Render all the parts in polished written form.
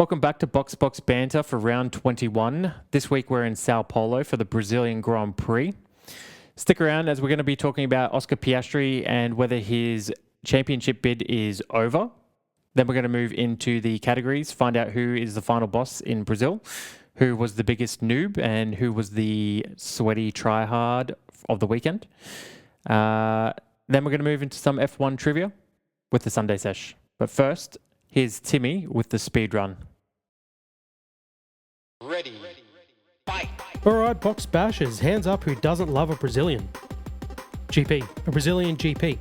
Welcome back to Box Banter for round 21. This week we're in Sao Paulo for the Brazilian Grand Prix. Stick around as we're going to be talking about Oscar Piastri and whether his championship bid is over. Then we're going to move into the categories, find out who is the final boss in Brazil, who was the biggest noob, and who was the sweaty tryhard of the weekend. Then we're going to move into some F1 trivia with the Sunday sesh. But first, here's Timmy with the speed run. Ready. Fight. Alright, box bashers, hands up who doesn't love a Brazilian GP, a Brazilian GP.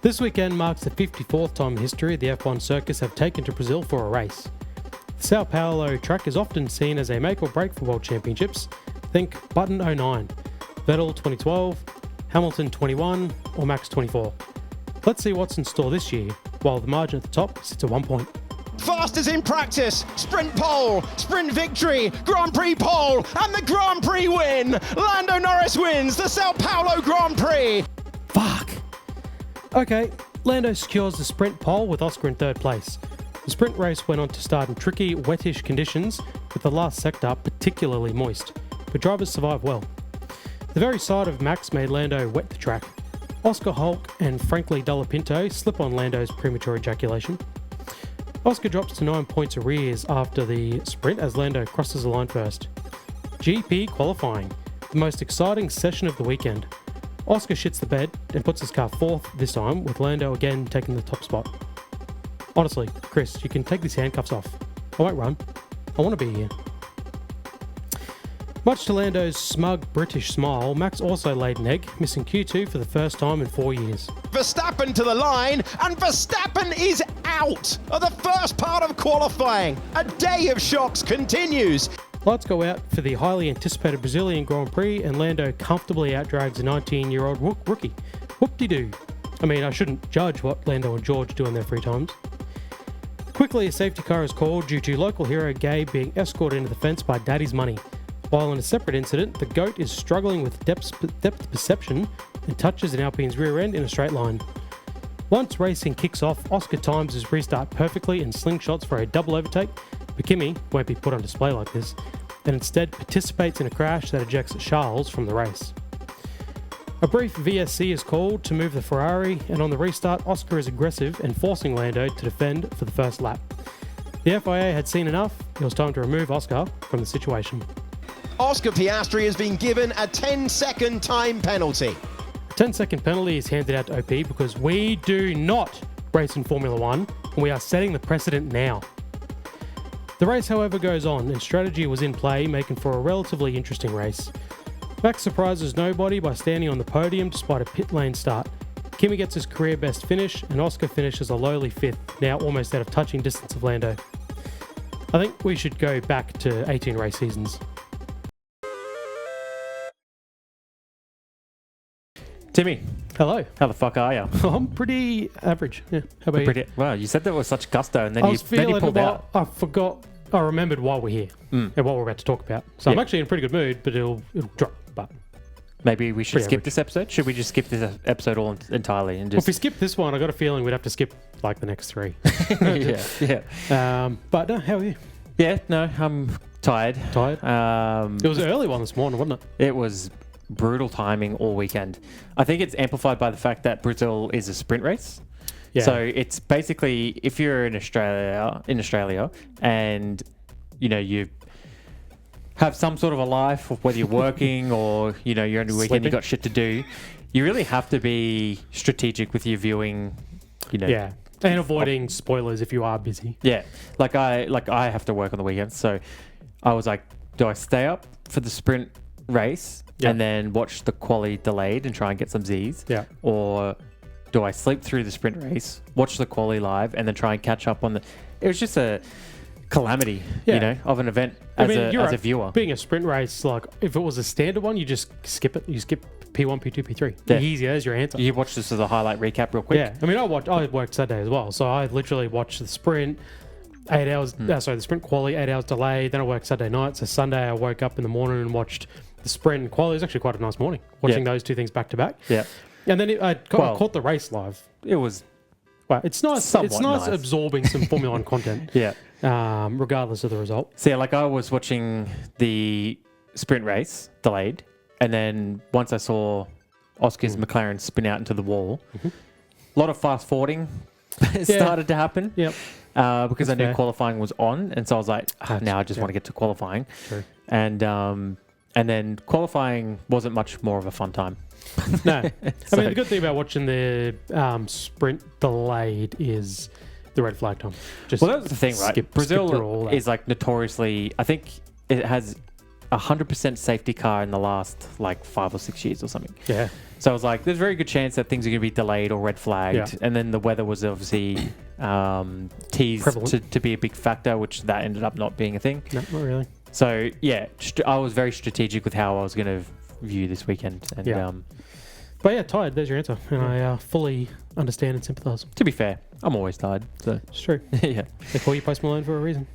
This weekend marks the 54th time in history the F1 circus have taken to Brazil for a race. The Sao Paulo track is often seen as a make or break for World Championships. Think Button 09, Vettel 2012, Hamilton 21, or Max 24. Let's see what's in store this year, while the margin at the top sits at 1 point. Fast as in practice, sprint pole, sprint victory, Grand Prix pole, and the Grand Prix win! Lando Norris wins the Sao Paulo Grand Prix! Fuck! Okay, Lando secures the sprint pole with Oscar in third place. The sprint race went on to start in tricky, wettish conditions, with the last sector particularly moist, but drivers survived well. The very sight of Max made Lando wet the track. Oscar Hulk and frankly Colapinto slip on Lando's premature ejaculation. Oscar drops to 9 points arrears after the sprint as Lando crosses the line first. GP qualifying, the most exciting session of the weekend. Oscar shits the bed and puts his car fourth this time, with Lando again taking the top spot. Honestly, Chris, you can take these handcuffs off. I won't run. I want to be here. Much to Lando's smug British smile, Max also laid an egg, missing Q2 for the first time in 4 years. Verstappen to the line, and Verstappen is out of the first part of qualifying. A day of shocks continues. Lights go out for the highly anticipated Brazilian Grand Prix, and Lando comfortably outdrags a 19-year-old rookie. Whoop-de-doo. I mean, I shouldn't judge what Lando and George do in their free times. Quickly, a safety car is called due to local hero Gabe being escorted into the fence by Daddy's money. While in a separate incident, the GOAT is struggling with depth perception and touches an Alpine's rear end in a straight line. Once racing kicks off, Oscar times his restart perfectly and slingshots for a double overtake, but Kimi won't be put on display like this, and instead participates in a crash that ejects Charles from the race. A brief VSC is called to move the Ferrari, and on the restart, Oscar is aggressive and forcing Lando to defend for the first lap. The FIA had seen enough. It was time to remove Oscar from the situation. Oscar Piastri has been given a 10-second time penalty. A 10-second penalty is handed out to OP because we do not race in Formula 1, and we are setting the precedent now. The race, however, goes on, and strategy was in play, making for a relatively interesting race. Max surprises nobody by standing on the podium despite a pit lane start. Kimi gets his career best finish, and Oscar finishes a lowly fifth, now almost out of touching distance of Lando. I think we should go back to 18 race seasons. Timmy, Hello. how the fuck are you? I'm pretty average. Yeah. How about you? Wow, you said that with such gusto and then I you was feeling pulled out. I remembered why we're here and what we're about to talk about. So I'm actually in a pretty good mood, but it'll drop. But Maybe we should Pretty skip average. this episode? Should we just skip this episode all entirely and if we just... skip this one, I got a feeling we'd have to skip like the next three. yeah. But no, how are you? Yeah, no, I'm tired. Tired? It was an early one this morning, wasn't it? It was brutal timing all weekend. I think it's amplified by the fact that Brazil is a sprint race. Yeah. So it's basically, if you're in Australia and, you know, you have some sort of a life, whether you're working or, you know, you're on the weekend, Sleeping. you got shit to do, you really have to be strategic with your viewing, you know. Yeah. And avoiding spoilers if you are busy. Yeah. Like I have to work on the weekends, so I was like, do I stay up for the sprint race and then watch the quali delayed and try and get some Z's? Yeah. Or do I sleep through the sprint race, watch the quali live, and then try and catch up on the... It was just a calamity, you know, of an event as a viewer. Being a sprint race, like if it was a standard one, you just skip it. You skip P1, P2, P3. Yeah. Easy, there's your answer. You watch this as a highlight recap real quick. Yeah, I mean, I worked Saturday as well, so I literally watched the sprint, 8 hours. The sprint quali, 8 hours delay. Then I worked Saturday night. So Sunday I woke up in the morning and watched the sprint and quali. It was actually quite a nice morning watching those two things back to back. Yeah. And then I caught the race live. It was Well, it's nice. Somewhat It's nice nice. absorbing some Formula One content. Yeah. Regardless of the result. So, yeah, like I was watching the sprint race delayed, and then once I saw Oscar's McLaren spin out into the wall, a lot of fast forwarding started to happen. Yep. Because That's I knew fair. qualifying was on, and so I was like, now I just want to get to qualifying. True. And then qualifying wasn't much more of a fun time. No. I mean, the good thing about watching the sprint delayed is the red flag time. Just Well, that was the thing, right? skip through all Brazil that. is like notoriously, I think it has 100% safety car in the last like 5 or 6 years or something. Yeah. So I was like, there's a very good chance that things are going to be delayed or red flagged. Yeah. And then the weather was obviously teased Prevalent. to be a big factor, which that ended up not being a thing. No, not really. So yeah, I was very strategic with how I was going to view this weekend. And Yeah. But yeah, tired. There's your answer. And I fully understand and sympathise. to be fair, I'm always tired. So It's true. yeah, They call you Post Malone for a reason.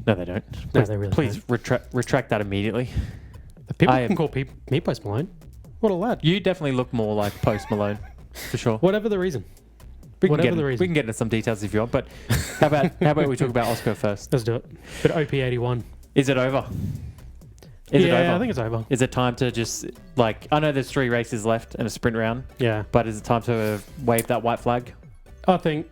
no, they don't. No, Please, they really please retract that immediately. The people I can am- call me Post Malone. What a lad. You definitely look more like Post Malone, for sure. Whatever the reason. We can whatever get the reason. we can get into some details if you want, but how about we talk about Oscar first? Let's do it. But OP81. Is it over? Is it over? I think it's over. Is it time to just like I know there's 3 races left and a sprint round, Yeah. but is it time to wave that white flag? I think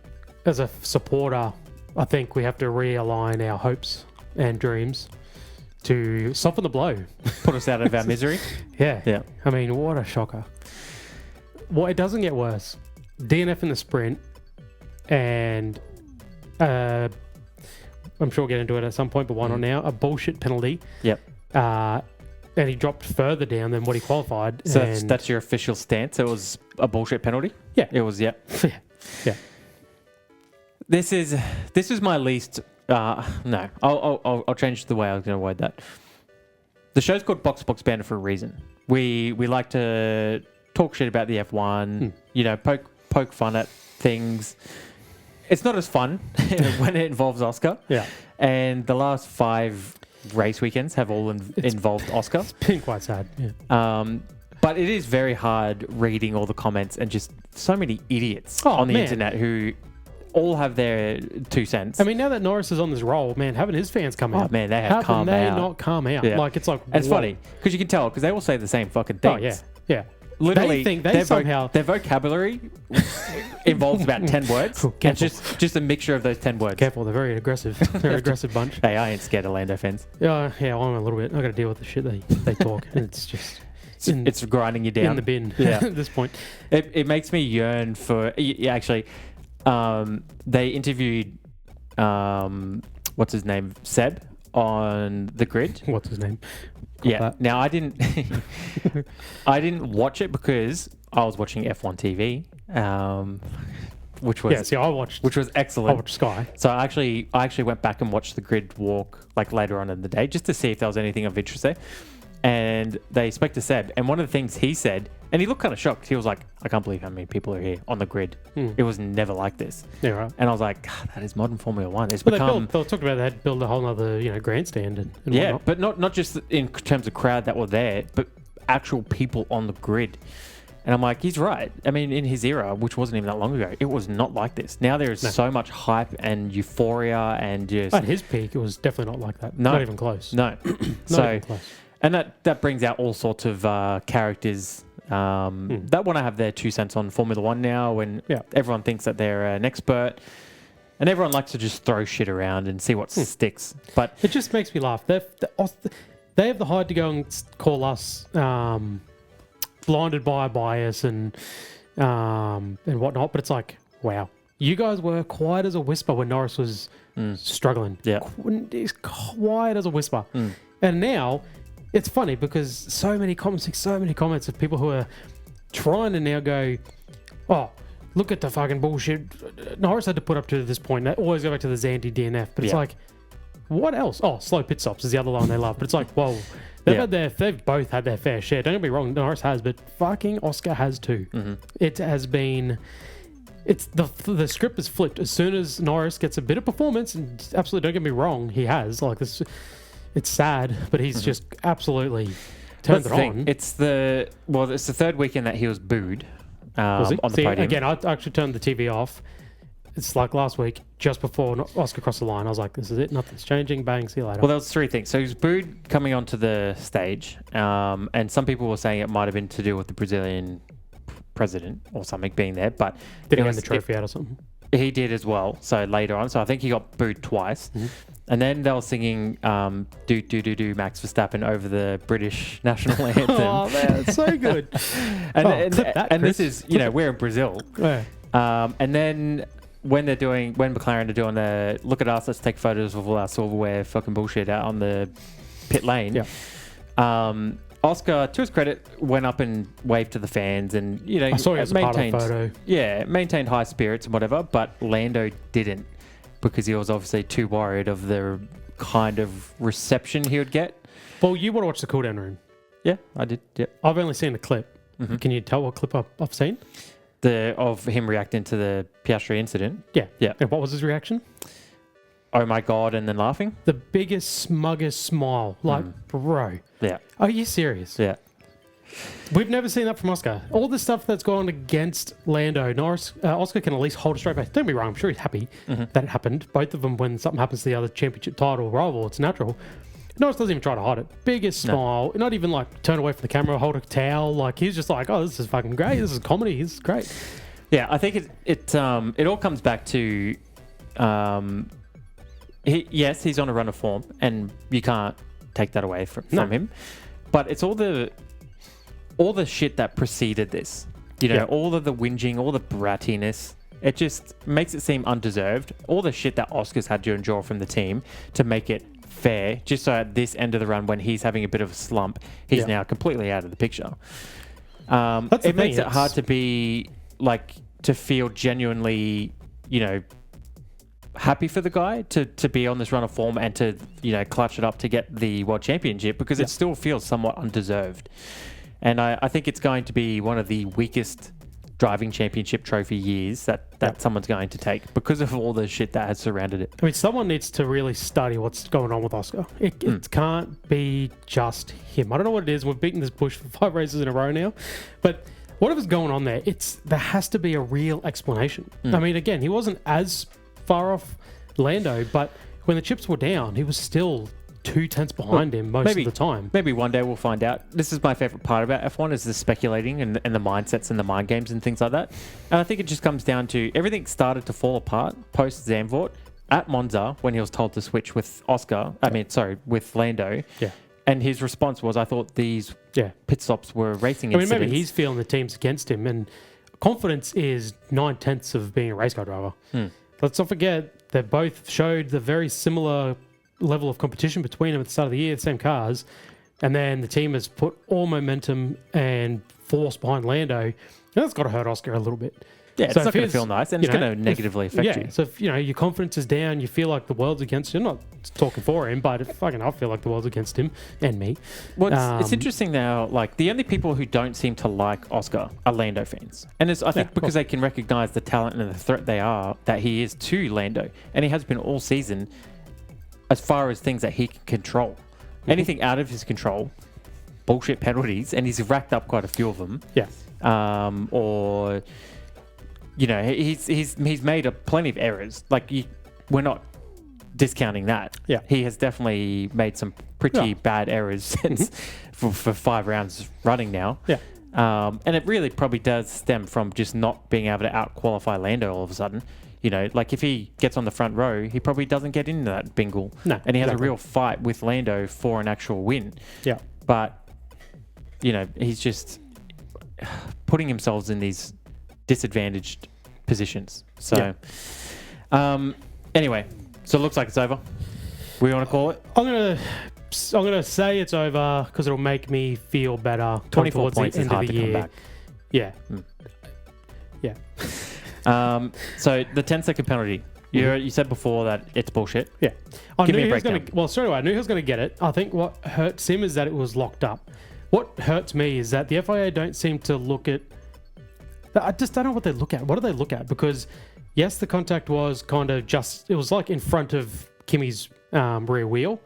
as a supporter, I think we have to realign our hopes and dreams to soften the blow. Put us out of our misery? Yeah. Yeah. I mean, what a shocker. Well, it doesn't get worse. DNF in the sprint, and I'm sure we'll get into it at some point, but why not now? A bullshit penalty. Yep. And he dropped further down than what he qualified. So and that's your official stance. It was a bullshit penalty. Yeah. It was. Yeah. yeah. This is my least. No, I'll change the way I was going to word that. The show's called Box Banter for a reason. We like to talk shit about the F1. You know, poke fun at things. It's not as fun when it involves Oscar. Yeah. And the last 5 race weekends have all involved Oscar. It's been quite sad. Yeah. But it is very hard reading all the comments and just so many idiots on the man. internet who all have their 2 cents. I mean, now that Norris is on this roll, man, having his fans come out. man, they have How calm can they out. not calm out? Yeah. Like, it's like... And it's whoa. funny because you can tell because they all say the same fucking things. Oh, yeah. Yeah. Literally, They think they their somehow... their vocabulary involves about 10 words. Oh, and careful. just a mixture of those 10 words. Careful, they're very aggressive. They're an aggressive bunch. Hey, I ain't scared of Lando fans. Yeah, I'm a little bit. I got to deal with the shit they talk. And it's just... It's grinding you down. in the bin Yeah. at this point. It makes me yearn for... Yeah, actually, they interviewed... what's his name? Seb on the grid. What's his name? Yeah. that. Now I didn't watch it because I was watching F1 TV, which was Yeah, see, I watched excellent. Sky. So I actually went back and watched the grid walk like later on in the day just to see if there was anything of interest there. And they spoke to Seb, and one of the things he said, and he looked kind of shocked. He was like, "I can't believe how many people are here on the grid. It was never like this." Yeah, right. And I was like, God, "That is modern Formula One. It's But become." they talked about they had to build a whole other, grandstand and Yeah, whatnot. but not just in terms of crowd that were there, but actual people on the grid. And I'm like, he's right. I mean, in his era, which wasn't even that long ago, it was not like this. Now there is so much hype and euphoria and just... At his peak, it was definitely not like that. No. Not even close. No. Not So, even close. and that brings out all sorts of characters that want to have their 2 cents on Formula One now, when everyone thinks that they're an expert. And everyone likes to just throw shit around and see what sticks. But It just makes me laugh. They have the height to go and call us blinded by bias and whatnot, but it's like, wow. You guys were quiet as a whisper when Norris was struggling. Yeah. It's quiet as a whisper. And now, it's funny because so many comments of people who are trying to now go, oh, look at the fucking bullshit Norris had to put up to this point. They always go back to the Zandy DNF, but it's like, what else? Oh, slow pit stops is the other line they love. But it's like, whoa, they've both had their fair share. Don't get me wrong, Norris has, but fucking Oscar has too. It has been... It's the script is flipped as soon as Norris gets a bit of performance, and absolutely don't get me wrong, he has like this. It's sad, but he's just absolutely turned that's it the on. thing. It's the 3rd weekend that he was booed Was he? on the See, podium. again, I actually turned the TV off. it's like last week, just before Oscar crossed the line, I was like, this is it. Nothing's changing. Bang, see you later. Well, there was three things. So he was booed coming onto the stage, and some people were saying it might have been to do with the Brazilian president or something being there, but Did he win the trophy out or something? He did as well. So later on, so I think he got booed twice, and then they were singing "Do Do Do Do" Max Verstappen over the British national anthem. Oh man, it's so good. and this is, we're in Brazil, Yeah. and then when McLaren are doing the look at us, let's take photos of all our silverware fucking bullshit out on the pit lane. Yeah. Oscar, to his credit, went up and waved to the fans, and I saw it as a part of the photo. Yeah, maintained high spirits and whatever. But Lando didn't, because he was obviously too worried of the kind of reception he would get. Well, you want to watch the cooldown room? Yeah, I did. Yeah, I've only seen a clip. Can you tell what clip I've seen? Of him reacting to the Piastri incident. Yeah. Yeah. And what was his reaction? Oh my god, and then laughing. The biggest, smuggest smile. Like, bro. Yeah. Are you serious? Yeah. We've never seen that from Oscar. All the stuff that's gone against Lando Norris, Oscar can at least hold a straight face. Don't be wrong, I'm sure he's happy that it happened. Both of them, when something happens to the other championship title rival, it's natural. Norris doesn't even try to hide it. Biggest smile. Not even like turn away from the camera, hold a towel. Like, he's just like, oh, this is fucking great. This is comedy. This is great. Yeah, I think it all comes back to he's on a run of form, and you can't take that away from him. But it's all the shit that preceded this. All of the whinging, all the brattiness. It just makes it seem undeserved. All the shit that Oscar's had to endure from the team to make it fair, just so at this end of the run, when he's having a bit of a slump, he's now completely out of the picture. It makes it hard to be like, to feel genuinely, happy for the guy to be on this run of form and to clutch it up to get the world championship, because it still feels somewhat undeserved. And I think it's going to be one of the weakest driving championship trophy years that someone's going to take, because of all the shit that has surrounded it. I mean, someone needs to really study what's going on with Oscar. It can't be just him. I don't know what it is. We've beaten this bush for 5 races in a row now, but whatever's going on there has to be a real explanation. I mean, again, he wasn't as far off Lando, but when the chips were down, he was still 2 tenths behind him most of the time. Maybe one day we'll find out. This is my favorite part about F1, is the speculating and the mindsets and the mind games and things like that. And I think it just comes down to everything started to fall apart post Zandvoort at Monza, when he was told to switch with with Lando. Yeah. And his response was, I thought these pit stops were racing incidents. Maybe he's feeling the team's against him, and confidence is 9/10 of being a race car driver. Let's not forget they both showed the very similar level of competition between them at the start of the year, the same cars, and then the team has put all momentum and force behind Lando, and that's got to hurt Oscar a little bit. Yeah, it's not going to feel nice, and it's going to negatively affect you. So if your confidence is down, you feel like the world's against you. I'm not talking for him, but I feel like the world's against him and me. Well, it's interesting now. Like, the only people who don't seem to like Oscar are Lando fans, and I think because they can recognise the talent and the threat that he is to Lando, and he has been all season. As far as things that he can control, anything out of his control, bullshit penalties, and he's racked up quite a few of them. Yeah. He's made plenty of errors. Like, we're not discounting that. Yeah. He has definitely made some pretty bad errors since for 5 rounds running now. Yeah. And it really probably does stem from just not being able to out-qualify Lando all of a sudden. Like, if he gets on the front row, he probably doesn't get into that bingle. No, and he has a real fight with Lando for an actual win. Yeah. But, he's just putting himself in these disadvantaged positions. So, anyway, so it looks like it's over. We want to call it? I'm gonna say it's over because it'll make me feel better. 24 points is hard to come back. Yeah. Yeah. So the 10-second penalty. You said before that it's bullshit. Yeah. Give me a breakdown. I knew he was going to get it. I think what hurts him is that it was locked up. What hurts me is that the FIA don't seem to look at... I just don't know what they look at. What do they look at? Because, yes, the contact was kind of just... It was like in front of Kimi's rear wheel.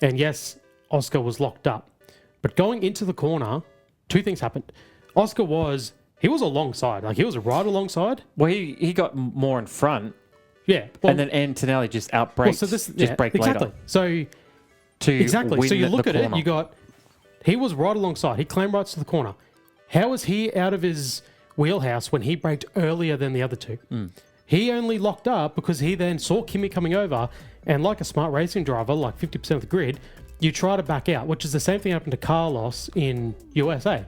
And yes, Oscar was locked up. But going into the corner, 2 things happened. Oscar was... He was alongside. Like, he was right alongside. Well, he got more in front Yeah. Well, and then Antonelli just outbrakes, brake exactly. later. So To exactly. win So you look the at it, corner. he was right alongside. He claimed rights to the corner. How was he out of his wheelhouse when he braked earlier than the other two? He only locked up because he then saw Kimi coming over, and like a smart racing driver, like 50% of the grid, you try to back out, which is the same thing happened to Carlos in USA.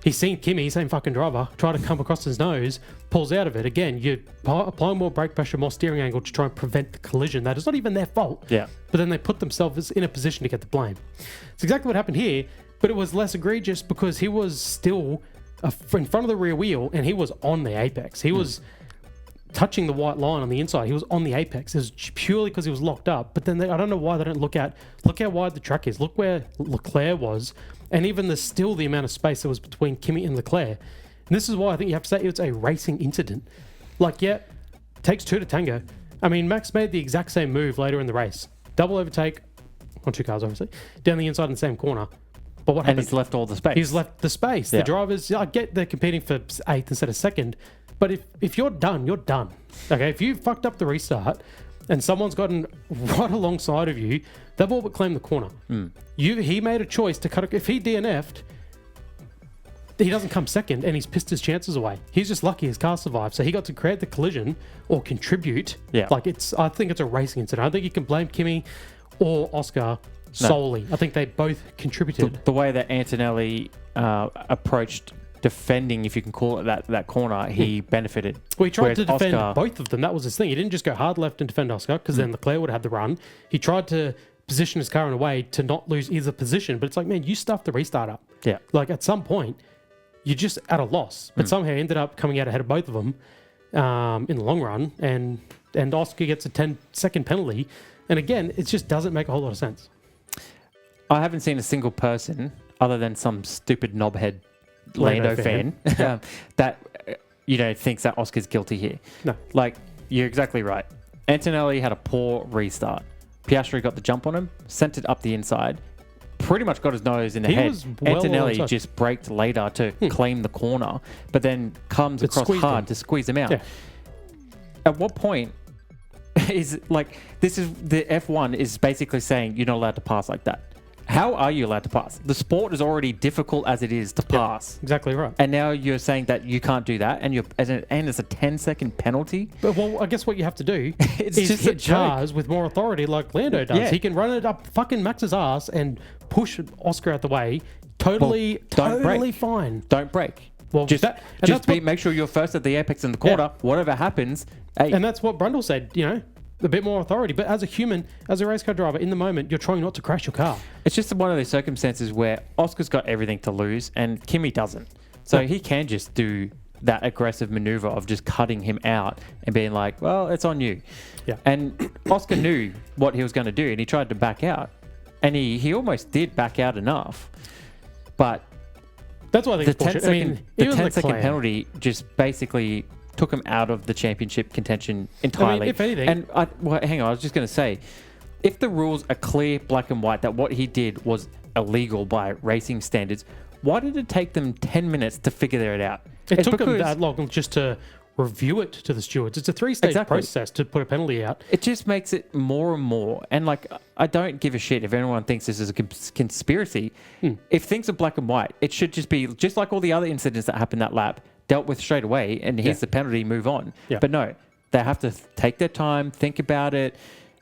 He's seen Kimi, same fucking driver, try to come across his nose, pulls out of it. Again, you're applying more brake pressure, more steering angle to try and prevent the collision. That is not even their fault. Yeah. But then they put themselves in a position to get the blame. It's exactly what happened here, but it was less egregious because he was still in front of the rear wheel and he was on the apex. He was touching the white line on the inside. He was on the apex. It was purely because he was locked up. But then I don't know why they don't look how wide the track is. Look where Leclerc was. And even still the amount of space that was between Kimi and Leclerc. And this is why I think you have to say it's a racing incident. Like, yeah, takes two to tango. I mean, Max made the exact same move later in the race. Double overtake on two cars, obviously, down the inside in the same corner. But what happened? And he's left all the space. He's left the space. Yeah. The drivers, I get they're competing for 8th instead of 2nd, but if you're done, you're done. Okay, if you fucked up the restart and someone's gotten right alongside of you, they've all but claimed the corner. He made a choice to cut it. If he DNF'd, he doesn't come second and he's pissed his chances away. He's just lucky his car survived. So he got to create the collision or contribute. Yeah. I think it's a racing incident. I don't think you can blame Kimi or Oscar solely. I think they both contributed. The way that Antonelli approached defending, if you can call it that corner, he benefited. Well, he tried Whereas to defend Oscar, both of them. That was his thing. He didn't just go hard left and defend Oscar because then Leclerc would have had the run. He tried to position his car in a way to not lose either position. But it's like, man, you stuffed the restart up. Yeah. Like at some point, you're just at a loss. But somehow he ended up coming out ahead of both of them in the long run. And Oscar gets a 10-second penalty. And again, it just doesn't make a whole lot of sense. I haven't seen a single person other than some stupid knobhead Lando fan that thinks that Oscar's guilty here. No. Like, you're exactly right. Antonelli had a poor restart. Piastri got the jump on him, sent it up the inside, pretty much got his nose in the head. Antonelli just braked later to claim the corner, but then comes across hard to squeeze him out. Yeah. At what point is like this is the F1 is basically saying you're not allowed to pass like that? How are you allowed to pass? The sport is already difficult as it is to pass. Exactly right. And now you're saying that you can't do that, and it's a 10-second penalty. But well, I guess what you have to do It's is just a hit cars with more authority like Lando does. Yeah. He can run it up fucking Max's ass and push Oscar out the way. Totally fine. Don't break. Well, make sure you're first at the apex in the corner. Whatever happens, hey. And that's what Brundle said, a bit more authority. But as a human, as a race car driver, in the moment, you're trying not to crash your car. It's just one of those circumstances where Oscar's got everything to lose and Kimi doesn't. So he can just do that aggressive maneuver of just cutting him out and being like, well, it's on you. Yeah. And Oscar knew what he was going to do and he tried to back out. And he almost did back out enough. But that's why I think the 10-second penalty just basically took him out of the championship contention entirely. I mean, if anything... And hang on, I was just going to say, if the rules are clear, black and white, that what he did was illegal by racing standards, why did it take them 10 minutes to figure it out? It took them that long just to review it to the stewards. It's a 3-stage process to put a penalty out. It just makes it more and more. And I don't give a shit if anyone thinks this is a conspiracy. If things are black and white, it should just be just like all the other incidents that happened that lap, dealt with straight away, and here's the penalty, move on. Yeah. But no, they have to take their time, think about it.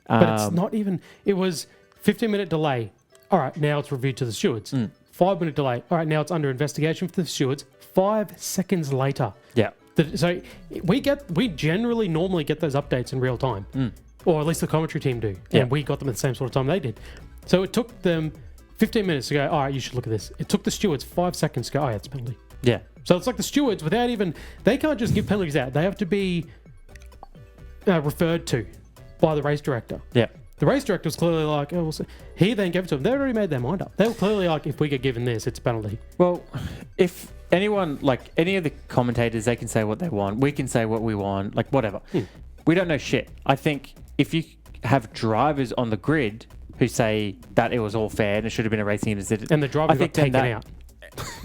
But it's not even... It was 15-minute delay. All right, now it's reviewed to the stewards. 5-minute delay. All right, now it's under investigation for the stewards. 5 seconds later. Yeah. So we generally normally get those updates in real time. Or at least the commentary team do. And we got them at the same sort of time they did. So it took them 15 minutes to go, all right, you should look at this. It took the stewards 5 seconds to go, oh, yeah, it's a penalty. Yeah. So it's like the stewards, without even... They can't just give penalties out. They have to be referred to by the race director. Yeah. The race director was clearly like, oh, we'll see. He then gave it to them. They already made their mind up. They were clearly like, if we get given this, it's a penalty. Well, if anyone, like any of the commentators, they can say what they want. We can say what we want, like whatever. We don't know shit. I think if you have drivers on the grid who say that it was all fair and it should have been a racing incident. And the driver got taken out.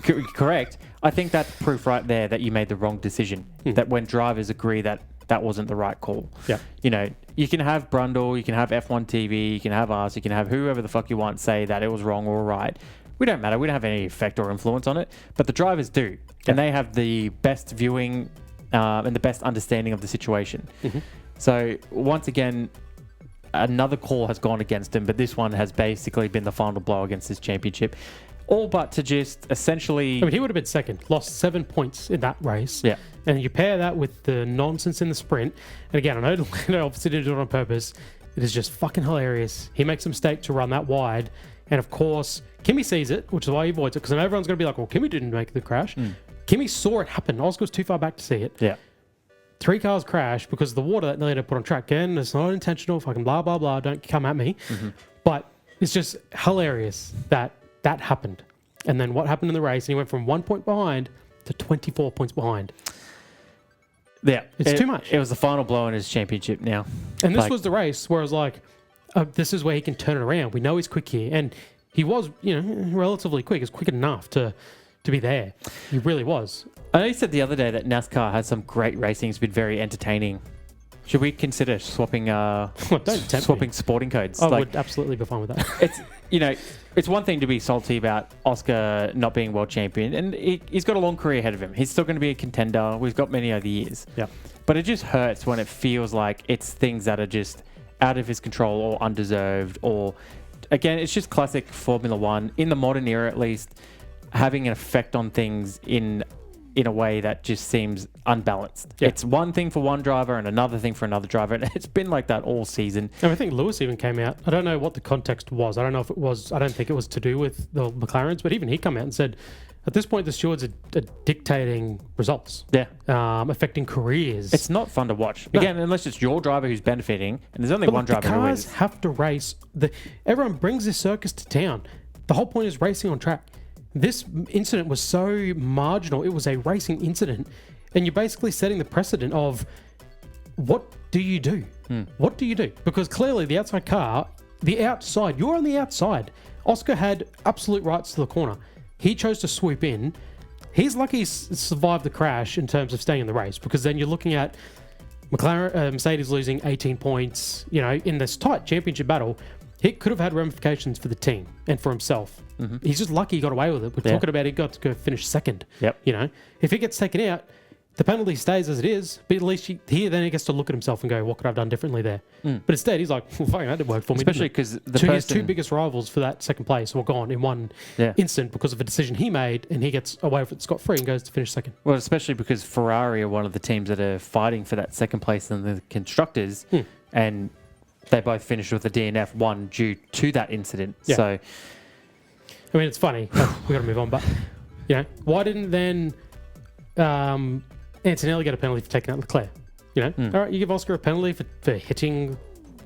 Correct. I think that's proof right there that you made the wrong decision. That when drivers agree that that wasn't the right call. Yeah. You know, you can have Brundle, you can have F1 TV, you can have us, you can have whoever the fuck you want say that it was wrong or right. We don't matter. We don't have any effect or influence on it, but the drivers do. And they have the best viewing and the best understanding of the situation. So once again, another call has gone against him, but this one has basically been the final blow against his championship. All but to just essentially... I mean, he would have been second, lost 7 points in that race. Yeah. And you pair that with the nonsense in the sprint. And again, I know Lando obviously didn't do it on purpose. It is just fucking hilarious. He makes a mistake to run that wide. And of course, Kimi sees it, which is why he avoids it. Because then everyone's going to be like, well, Kimi didn't make the crash. Kimi saw it happen. Oscar was too far back to see it. Yeah. 3 cars crashed because of the water that Lando put on track. Again, it's not intentional. Fucking blah, blah, blah. Don't come at me. But it's just hilarious that that happened. And then what happened in the race? And he went from 1 point behind to 24 points behind. Yeah. It's too much. It was the final blow in his championship now. And this was the race where I was like, this is where he can turn it around. We know he's quick here. And he was, you know, relatively quick. It's quick enough to be there. He really was. I know you said the other day that NASCAR has some great racing. It's been very entertaining. Should we consider swapping swapping sporting codes? I would absolutely be fine with that. It's, you know, it's one thing to be salty about Oscar not being world champion, and he's got a long career ahead of him. He's still going to be a contender. We've got many other years. Yeah. But it just hurts when it feels like it's things that are just out of his control or undeserved, or, again, it's just classic Formula One, in the modern era at least, having an effect on things in a way that just seems unbalanced. Yeah. It's one thing for one driver and another thing for another driver, and it's been like that all season. And I think Lewis even came out. I don't know what the context was. I don't know if it was. I don't think it was to do with the McLarens, but even he came out and said, at this point, the stewards are dictating results. Yeah. Affecting careers. It's not fun to watch. No. Again, unless it's your driver who's benefiting, and there's only But one driver the who cars wins. have to race. Everyone brings this circus to town. The whole point is racing on track. This incident was so marginal. It was a racing incident. And you're basically setting the precedent of what do you do? What do you do? Because clearly the outside car, you're on the outside. Oscar had absolute rights to the corner. He chose to swoop in. He's lucky he survived the crash in terms of staying in the race, because then you're looking at Mercedes losing 18 points, you know, in this tight championship battle. It could have had ramifications for the team and for himself. He's just lucky he got away with it. We're talking about he got to go finish second. Yep. You know, if it gets taken out, the penalty stays as it is, but at least then he gets to look at himself and go, what could I have done differently there? But instead, he's like, well, fucking, that didn't work for me. Especially because his two biggest rivals for that second place were gone in one instant because of a decision he made, and he gets away with it scot-free and goes to finish second. Well, especially because Ferrari are one of the teams that are fighting for that second place in the constructors, and they both finished with a DNF, one due to that incident. Yeah. So, I mean, it's funny. We've got to move on, but, you know, why didn't then Antonelli get a penalty for taking out Leclerc? You know, all right, you give Oscar a penalty for hitting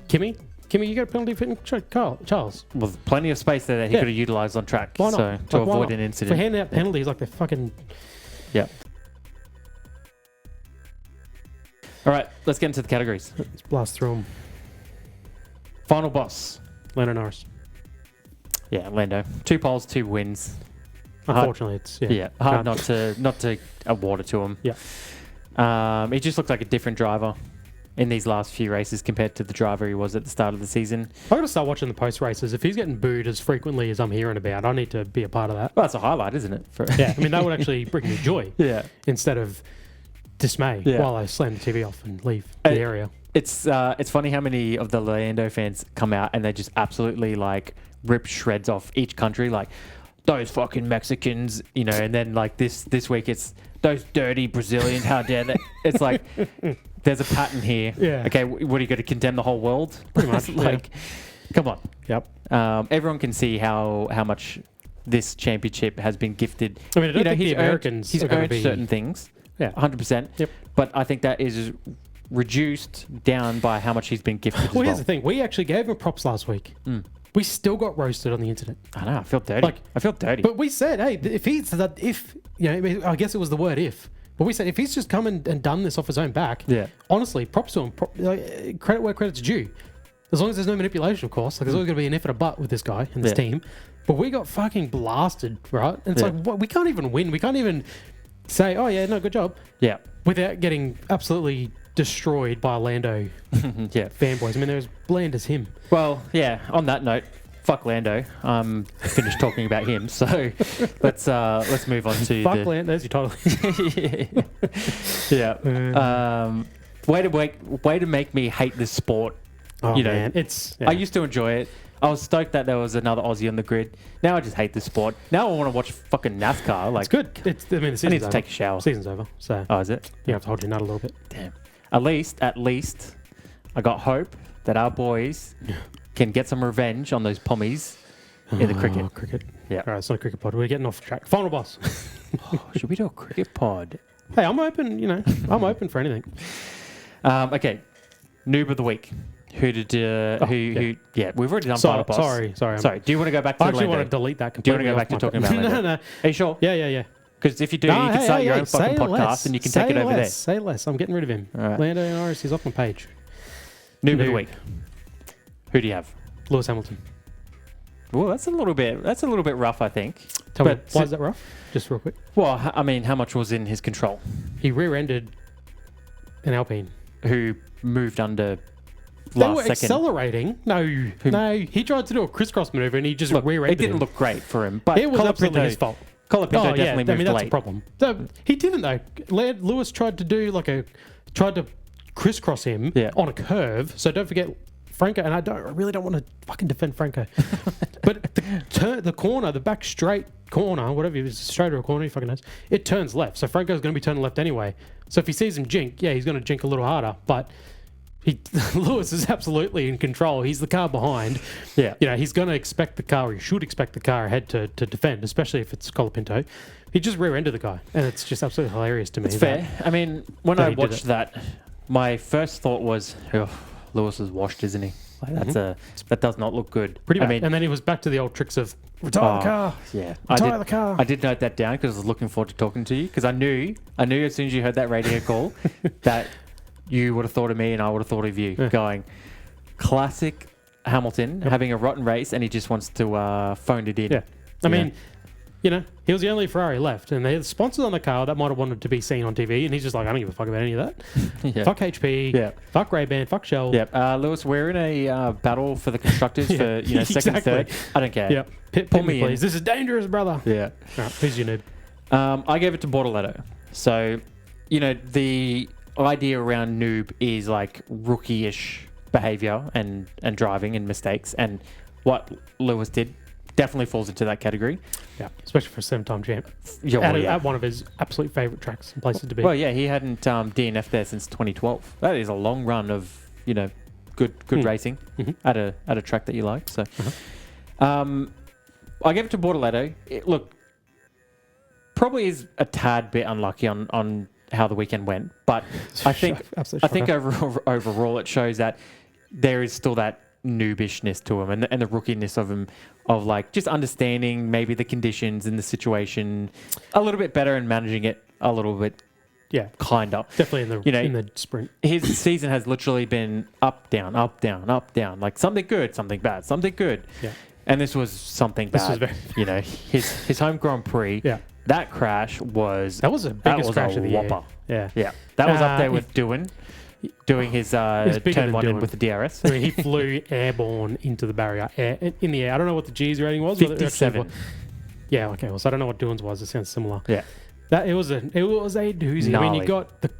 Kimi. Kimi, you get a penalty for hitting Charles. well, plenty of space there that he could have utilised on track. Why not? So, to Like, why avoid not? an incident. For handing out penalties like they're fucking... Yeah. All right, let's get into the categories. Let's blast through them. Final boss. Lando Norris. Yeah, Lando. 2 poles, 2 wins. Unfortunately, it's... Yeah, hard not to award it to him. Yeah. He just looked like a different driver in these last few races compared to the driver he was at the start of the season. I've got to start watching the post races. If he's getting booed as frequently as I'm hearing about, I need to be a part of that. Well, that's a highlight, isn't it? Yeah, I mean, that would actually bring me joy. Yeah. Instead of dismay while I slam the TV off and leave the area. It's funny how many of the Lando fans come out and they just absolutely like rip shreds off each country, like those fucking Mexicans, you know, and then like this week it's those dirty Brazilians, how dare they? It's like there's a pattern here. Yeah. Okay, what are you going to condemn the whole world? Pretty much. Like, come on. Yep. Everyone can see how much this championship has been gifted. I mean, I don't think he's the Americans he's are going to earned be... certain things. Yeah. 100%. Yep. But I think that is reduced down by how much he's been gifted as Well, well. here's the thing. We actually gave him props last week. We still got roasted on the internet. I know. I feel dirty. I feel dirty. But we said, hey, you know, I mean, I guess it was the word if. But we said, if he's just come and done this off his own back, honestly, props to him. Credit where credit's due. As long as there's no manipulation, of course. Like, there's always going to be an if and a but with this guy and this team. But we got fucking blasted, right? And it's like, what? We can't even win. We can't even say, oh, yeah, no, good job. Yeah. Without getting absolutely destroyed by Lando Yeah. fanboys. I mean, they're as bland as him. Well, yeah. On that note, fuck Lando. Finished talking about him. So let's move on to Fuck Lando. There's your title. Yeah. Way to make me hate this sport. Oh, you know, man. I used to enjoy it. I was stoked that there was another Aussie on the grid. Now I just hate this sport. Now I want to watch fucking NASCAR. Like, it's good. The season's I need to over. take a shower. Season's over. So Oh, is it? you have to hold your nut a little bit. Damn. At least, I got hope that our boys can get some revenge on those pommies in the cricket. Oh, cricket. Yeah. All right, it's not a cricket pod. We're getting off track. Final boss. Should we do a cricket pod? Hey, I'm open. I'm open for anything. Okay. Noob of the week. Who did? Who? Yeah, we've already done final boss. Sorry. Do you want to go back to I actually Lando? want to delete that Do you completely. want to go back to talking about Lando? No. Are you sure? Yeah. Because if you do, you can start your own fucking podcast and you can take it over there. Say less. I'm getting rid of him. All right. Lando Norris is off my page. Noob of the week. Who do you have? Lewis Hamilton. Well, that's a little bit rough, I think. Tell me, why is that rough? Just real quick. Well, I mean, how much was in his control? He rear-ended an Alpine. Who moved under They last were second? accelerating. No. He tried to do a crisscross maneuver and he just Look, rear-ended it didn't him. look great for him, but It was absolutely his fault. Colapinto definitely moved that's late. a problem. So, he didn't though. Lewis tried to do tried to crisscross him on a curve. So don't forget Franco, and I really don't want to fucking defend Franco, but the corner, the back straight corner, whatever it is, straight or a corner, he fucking knows. It turns left, so Franco's going to be turning left anyway. So if he sees him jink, he's going to jink a little harder, but. Lewis is absolutely in control. He's the car behind. Yeah. He's going to expect the car, or he should expect the car ahead to defend, especially if it's Colapinto. He just rear-ended the guy, and it's just absolutely hilarious to me. It's fair. I mean, when I he did watched that, my first thought was, Lewis is washed, isn't he? Like, that does not look good. Pretty bad. I mean, And then he was back to the old tricks of retire the car. Yeah, Retire the car. I did note that down because I was looking forward to talking to you because I knew as soon as you heard that radio call that you would have thought of me and I would have thought of you. Going, classic Hamilton having a rotten race and he just wants to phone it in. Yeah. I mean, he was the only Ferrari left, and they had sponsors on the car that might have wanted to be seen on TV, and he's just like, I don't give a fuck about any of that. Fuck HP. Fuck Ray-Ban. Fuck Shell. Lewis, we're in a battle for the constructors for second, third. I don't care. Pit me, please. This is dangerous, brother. Yeah. Right, who's your noob? I gave it to Bortoleto. So, the idea around Noob is like rookie-ish behavior and driving and mistakes, and what Lewis did definitely falls into that category. Yeah, especially for a 7-time champ. At one of his absolute favourite tracks and places to be. Well, yeah, he hadn't DNF'd there since 2012. That is a long run of good racing at a track that you like. So, I gave it to Bortoleto. Look, probably is a tad bit unlucky on how the weekend went, but I think overall it shows that there is still that noobishness to him and the rookiness of him, of like just understanding maybe the conditions and the situation a little bit better and managing it a little bit. Yeah, kind of. Definitely in the sprint. His season has literally been up, down, up, down, up, down. Like something good, something bad, something good. Yeah. And this was something bad. His home Grand Prix. Yeah. That crash was... That was the biggest crash of the whopper. year. Yeah. That was up there with doing his turn one in with the DRS. I mean, he flew airborne into the barrier, in the air. I don't know what the G's rating was. 57. Yeah, okay. Well, so I don't know what Doohan's was. It sounds similar. Yeah. It was a doozy. Gnarly. I mean, you got the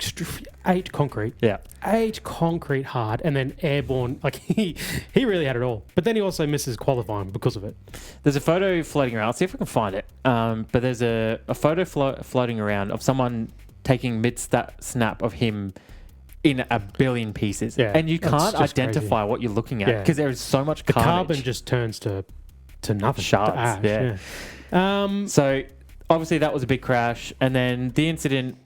8 concrete. Yeah. 8 concrete hard, and then airborne. Like, he really had it all. But then he also misses qualifying because of it. There's a photo floating around. Let's see if I can find it. But there's a photo floating around of someone taking mid-snap of him in a billion pieces. Yeah, and you can't identify what you're looking at because there is so much carnage. The carbon just turns to nothing. Shards. To ash, yeah. So... obviously, that was a big crash. And then the incident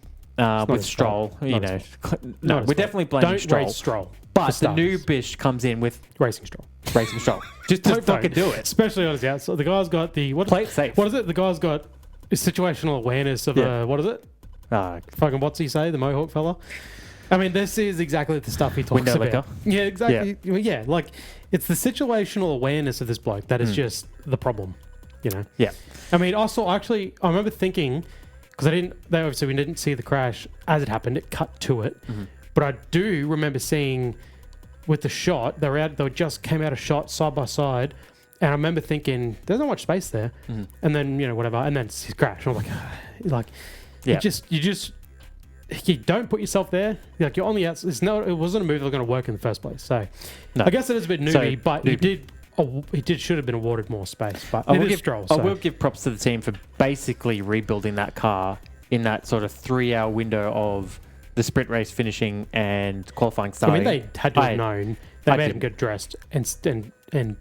with Stroll, we're definitely blaming Stroll. Don't rate Stroll. But the noobish comes in with... Racing Stroll. Just don't fucking do it. Especially on his outside. The guy's got the... Play it safe. What is it? The guy's got situational awareness of what is it? Fucking what's he say? The Mohawk fella? I mean, this is exactly the stuff he talks Window about. liquor. Yeah, exactly. Yeah, like, it's the situational awareness of this bloke that is just the problem. Yeah. I mean, I remember thinking, because we didn't see the crash as it happened, it cut to it. Mm-hmm. But I do remember seeing with the shot, they just came out of shot side by side, and I remember thinking, there's not much space there. And then, whatever, and then it's crash. And I'm like, you don't put yourself there. Like, you're on the outside. It wasn't a move that was going to work in the first place. So I guess it is a bit newbie, but he should have been awarded more space. But I will give props to the team for basically rebuilding that car in that sort of 3-hour window of the sprint race finishing and qualifying starting. I mean, they had to have known. They made him get dressed and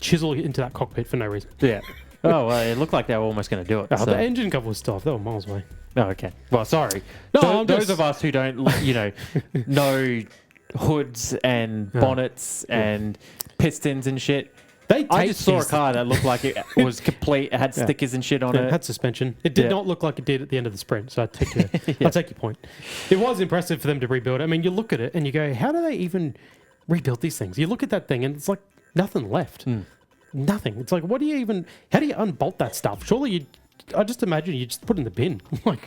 chisel into that cockpit for no reason. Yeah. Oh, well, it looked like they were almost going to do it. The engine cover was still off. They were miles away. Oh, okay. Well, sorry. No, those of us who don't, know hoods and bonnets and pistons and shit. I just saw a car that looked like it was complete. It had stickers and shit on it. It had suspension. It did not look like it did at the end of the sprint. So I'll take your point. It was impressive for them to rebuild it. I mean, you look at it and you go, how do they even rebuild these things? You look at that thing and it's like nothing left. Nothing. It's like, how do you unbolt that stuff? Surely I just imagine you just put it in the bin. Like,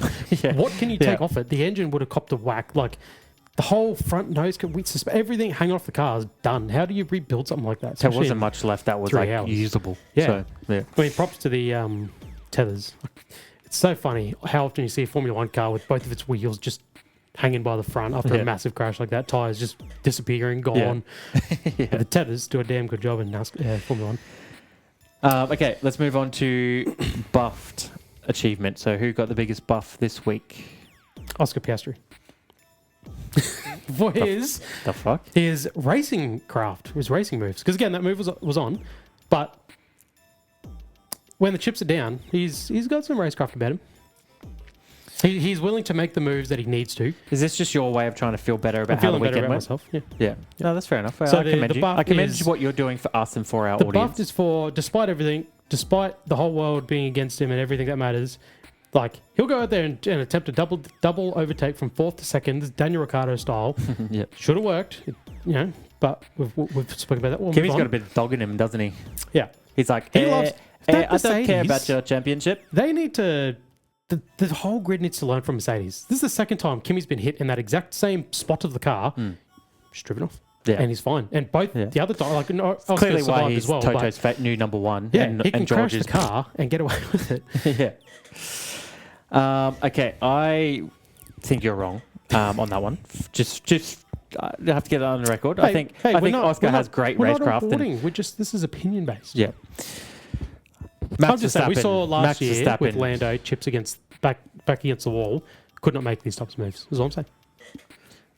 what can you take off it? The engine would have copped a whack. Like, the whole front nose, everything hanging off the car is done. How do you rebuild something like that? There wasn't much left that was usable. Yeah. So, yeah. I mean, props to the tethers. It's so funny how often you see a Formula One car with both of its wheels just hanging by the front after a massive crash like that. Tires just disappearing, gone. The tethers do a damn good job in Formula One. Okay, let's move on to buffed achievement. So who got the biggest buff this week? Oscar Piastri. For his racing craft, his racing moves. Because again, that move was on, but when the chips are down, he's got some racecraft about him. He's willing to make the moves that he needs to. Is this just your way of trying to feel better about how the weekend went? Myself, yeah. No, that's fair enough. So I commend you. I commend what you're doing for us and for our audience. The buff is for, despite everything, despite the whole world being against him and everything that matters, like, he'll go out there and attempt a double overtake from 4th to 2nd, Daniel Ricciardo style. Should have worked, but we've spoken about that one. Kimi's got a bit of dog in him, doesn't he? Yeah. He's like, I don't care about your championship. They need to... The whole grid needs to learn from Mercedes. This is the second time Kimi's been hit in that exact same spot of the car. Just driven off. Yeah. And he's fine. And both the other time, Oscar clearly why he's as well, Toto's new number one. Yeah, he can crash the car and get away with it. Okay, I think you're wrong on that one. Just I have to get it on the record. I think Oscar has great racecraft. This is opinion based. Yeah. I'm just saying, we saw last year with Lando chips back against the wall, could not make these types of moves. Is all I'm saying.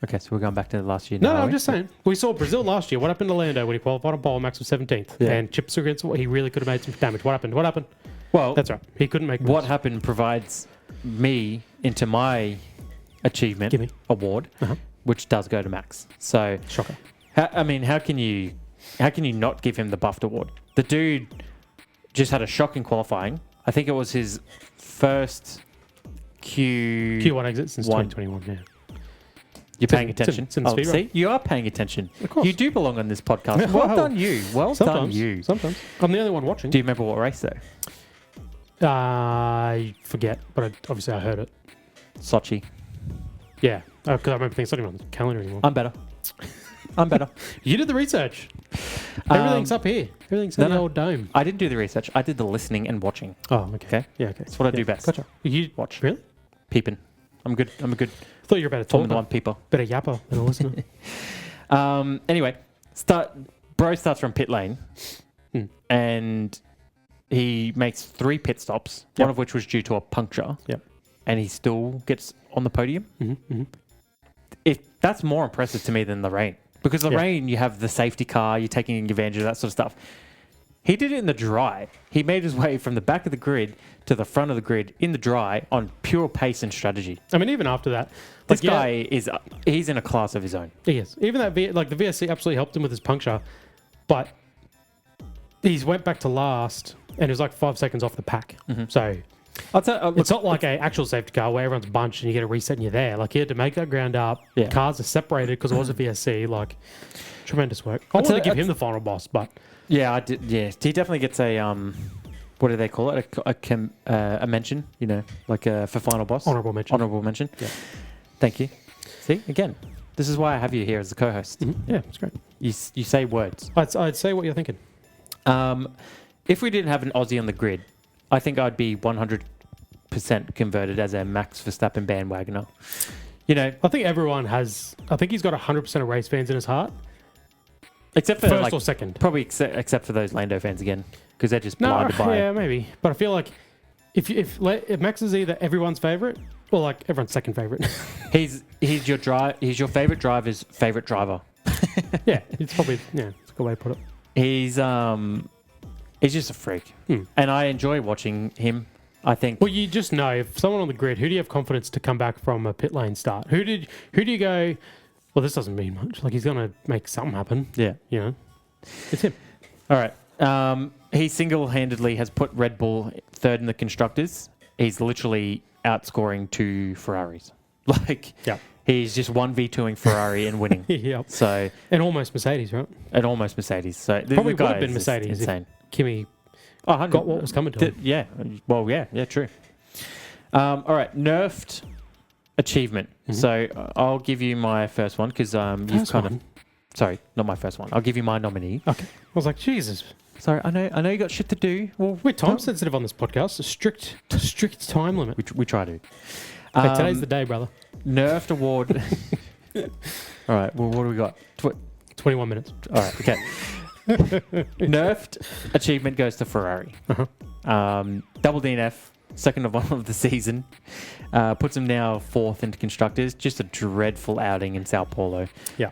Okay, so we're going back to last year. No, I'm just saying. We saw Brazil last year. What happened to Lando when he qualified on pole? Max was 17th, and chips against the wall. He really could have made some damage. What happened? Well, that's right. He couldn't make. What happened provides me into my achievement award, which does go to Max. So, shocker. How can you not give him the buffed award? The dude just had a shocking qualifying. I think it was his first Q1 exit since 2021. Yeah. You're paying attention. It's in the speed see, you are paying attention. Of course. You do belong on this podcast. Well done, you. Done, you. Sometimes. I'm the only one watching. Do you remember what race though? I forget, but obviously I heard it. Sochi. Yeah, because I remember things. It's not even on the calendar anymore. I'm better. You did the research. Everything's up here. Everything's in the old dome. I didn't do the research. I did the listening and watching. Oh, okay. Yeah, okay. That's what I do best. Gotcha. You watch. Really? Peeping. I'm good. I thought you were about to talk. Formula One peeper. Better yapper than a listener. Anyway, Bro starts from pit lane, and he makes 3 pit stops. One of which was due to a puncture. Yep. And he still gets on the podium. If that's more impressive to me than the rain. Because the rain, you have the safety car, you're taking advantage of that sort of stuff. He did it in the dry. He made his way from the back of the grid to the front of the grid in the dry on pure pace and strategy. I mean, even after that, this guy he's in a class of his own. He is. Even that, the VSC absolutely helped him with his puncture, but he's went back to last and it was like 5 seconds off the pack. So it's not like an actual safety car where everyone's bunched and you get a reset and you're there. Like, he had to make that ground up. Yeah. Cars are separated because it was a VSC. Like, tremendous work. I wanted to give him the final boss, but yeah, I did. Yeah, he definitely gets a what do they call it? A mention. You know, like for final boss. Honorable mention. Yeah. Thank you. See again. This is why I have you here as the co-host. Yeah, it's great. You say words. I'd say what you're thinking. If we didn't have an Aussie on the grid, I think I'd be 100% converted as a Max Verstappen bandwagoner. You know, I think everyone has. I think he's got 100% of race fans in his heart. except for First or second. probably except for those Lando fans again, because they're just blinded by. Yeah, maybe. But I feel like if Max is either everyone's favorite or like everyone's second favorite. He's your favorite driver's favorite driver. Yeah, it's probably it's a good way to put it. He's just a freak, and I enjoy watching him. I think. Well, you just know if someone on the grid, who do you have confidence to come back from a pit lane start? Who do you go? Well, this doesn't mean much. Like he's gonna make something happen. Yeah, you know, it's him. All right. He single-handedly has put Red Bull third in the constructors. He's literally outscoring 2 Ferraris. Like, he's just 1v2ing Ferrari and winning. Yep. So and almost Mercedes, right? And almost Mercedes. So probably would have been Mercedes. Insane. If Kimi got what was coming to him. Yeah. Well, yeah, true. All right, Nerfed achievement. So I'll give you my first one because you've kind of. Sorry, not my first one. I'll give you my nominee. Okay. I was like, Jesus. Sorry, I know you got shit to do. Well, we're time sensitive on this podcast. A strict time limit. We try to. Hey, today's the day, brother. Nerfed award. All right. Well, what do we got? 21 minutes. All right. Okay. Nerfed achievement goes to Ferrari. Double DNF, second of the season. Puts him now 4th into constructors. Just a dreadful outing in Sao Paulo. Yeah.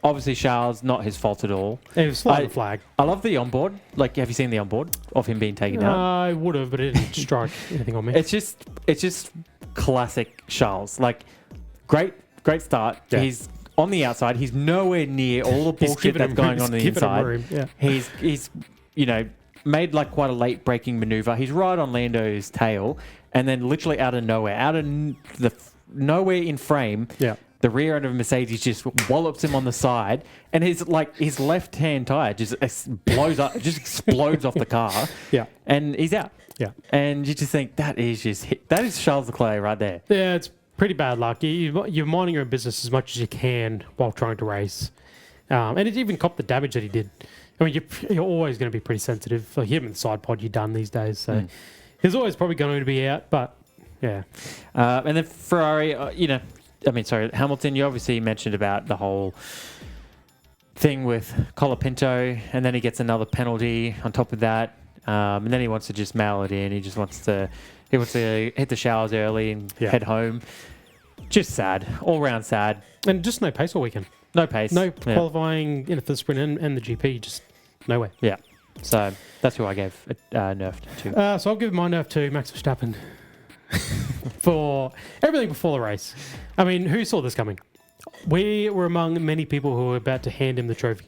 Obviously, Charles, not his fault at all. It was flying the flag. I love the onboard. Like, have you seen the onboard of him being taken out? I would have, but it didn't strike anything on me. It's just classic Charles. Like, great start. Yeah. He's on the outside. He's nowhere near all the bullshit that's going on the inside. Yeah. He's made like quite a late braking maneuver. He's right on Lando's tail, and then literally out of nowhere in frame, the rear end of Mercedes just wallops him on the side, and his left hand tire just blows up, just explodes off the car. Yeah, and he's out. Yeah, and you just think that is Charles Leclerc right there. Yeah, it's pretty bad luck. You're minding your own business as much as you can while trying to race, and it even copped the damage that he did. I mean, you're always going to be pretty sensitive. For him in the side pod, you're done these days. So he's always probably going to be out, but yeah. And then Ferrari, Hamilton, you obviously mentioned about the whole thing with Colapinto, and then he gets another penalty on top of that. And then he wants to just mail it in. He wants to hit the showers early and head home. Just sad. All round sad. And just no pace all weekend. No pace. No qualifying for the sprint and the GP, just nowhere. Yeah. So that's who I gave Nerfed to. So I'll give my Nerf to Max Verstappen for everything before the race. I mean, who saw this coming? We were among many people who were about to hand him the trophy.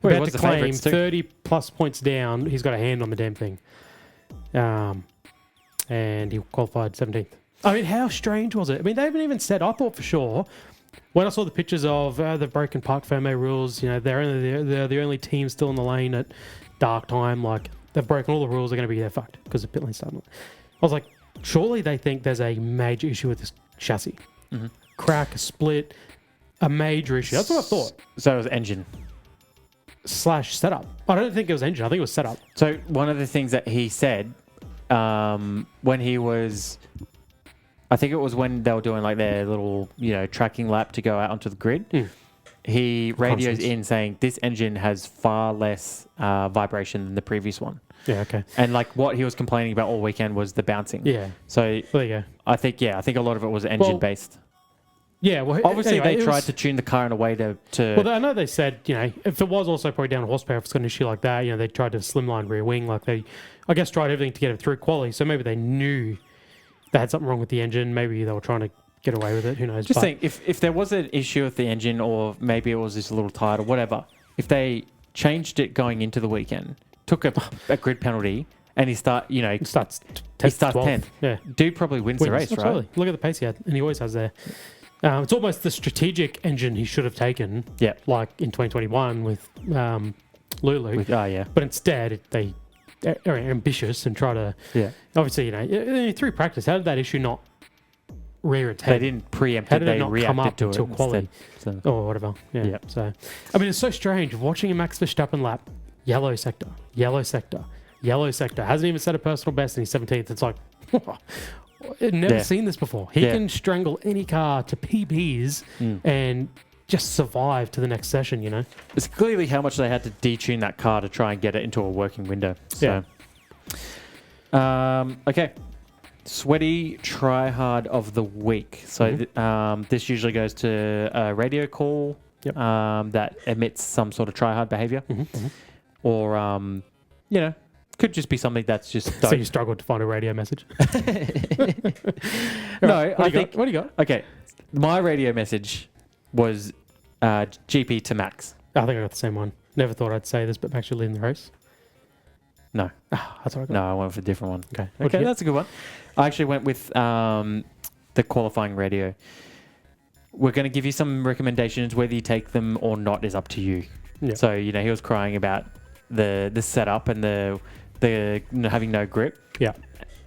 About to claim 30 plus points down. He's got a hand on the damn thing. And he qualified 17th. I mean, how strange was it? I mean, they haven't even said, I thought for sure, when I saw the pictures of the broken Parc Fermé rules, they're the only team still in the lane at dark time. Like, they've broken all the rules. They're going to be fucked because the pit lane's starting. I was like, surely they think there's a major issue with this chassis. Mm-hmm. Crack, a split, a major issue. That's what I thought. So it was engine. / setup. I don't think it was engine. I think it was setup. So one of the things that he said when he was... I think it was when they were doing like their little, tracking lap to go out onto the grid. He radios in saying this engine has far less vibration than the previous one. Yeah, okay. And like what he was complaining about all weekend was the bouncing. Yeah. So there you go. I think a lot of it was engine based. Yeah, well, obviously they tried to tune the car in a way to. Well, I know they said if it was also probably down to horsepower, if it's got an issue like that, they tried to slimline rear wing, like they, I guess, tried everything to get it through quali. So maybe they knew they had something wrong with the engine. Maybe they were trying to get away with it. Who knows? Just think, if there was an issue with the engine, or maybe it was just a little tired or whatever, if they changed it going into the weekend, took a grid penalty, and he starts 10th. Yeah, dude probably wins the race, absolutely. Right? Look at the pace he had, and he always has there. It's almost the strategic engine he should have taken. Yeah, like in 2021 with Lulu. But instead they are ambitious and try to. Yeah. Obviously, through practice, how did that issue not rear its head? They didn't preempt How it. did it They not come reacted up to it until quality? instead. So, Or whatever. Yeah. Yeah. So, I mean, it's so strange watching a Max Verstappen lap. Yellow sector, yellow sector, yellow sector. Hasn't even set a personal best and he's 17th. It's like, I've never seen this before. He can strangle any car to PBs and just survive to the next session, you know? it's clearly how much they had to detune that car to try and get it into a working window. So, okay. Sweaty tryhard of the week. So this usually goes to a radio call that emits some sort of tryhard behavior. Or, you know, could just be something that's just... So you struggled to find a radio message? No, What do you got? Okay, my radio message was GP to Max. I think I got the same one. Never thought I'd say this, but Max should lead in the race. No. That's what I got. No, I went for a different one. Okay. What'd you Okay, get? that's a good one. I actually went with the qualifying radio. We're going to give you some recommendations. Whether you take them or not is up to you. Yeah. So, you know, he was crying about the setup and the having no grip. Yeah.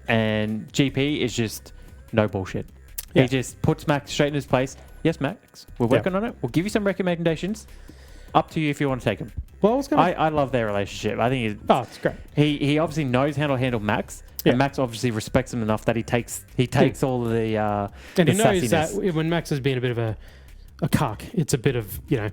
And GP is just no bullshit. Yeah. He just puts Max straight in his place. Yes, Max, we're working on it. We'll give you some recommendations. Up to you if you want to take them. Well, I was going to... I love their relationship. I think it's great. he obviously knows how to handle Max, and Max obviously respects him enough that he takes all of the and the he knows sassiness. that when Max has been a bit of a cuck, it's a bit of, you know,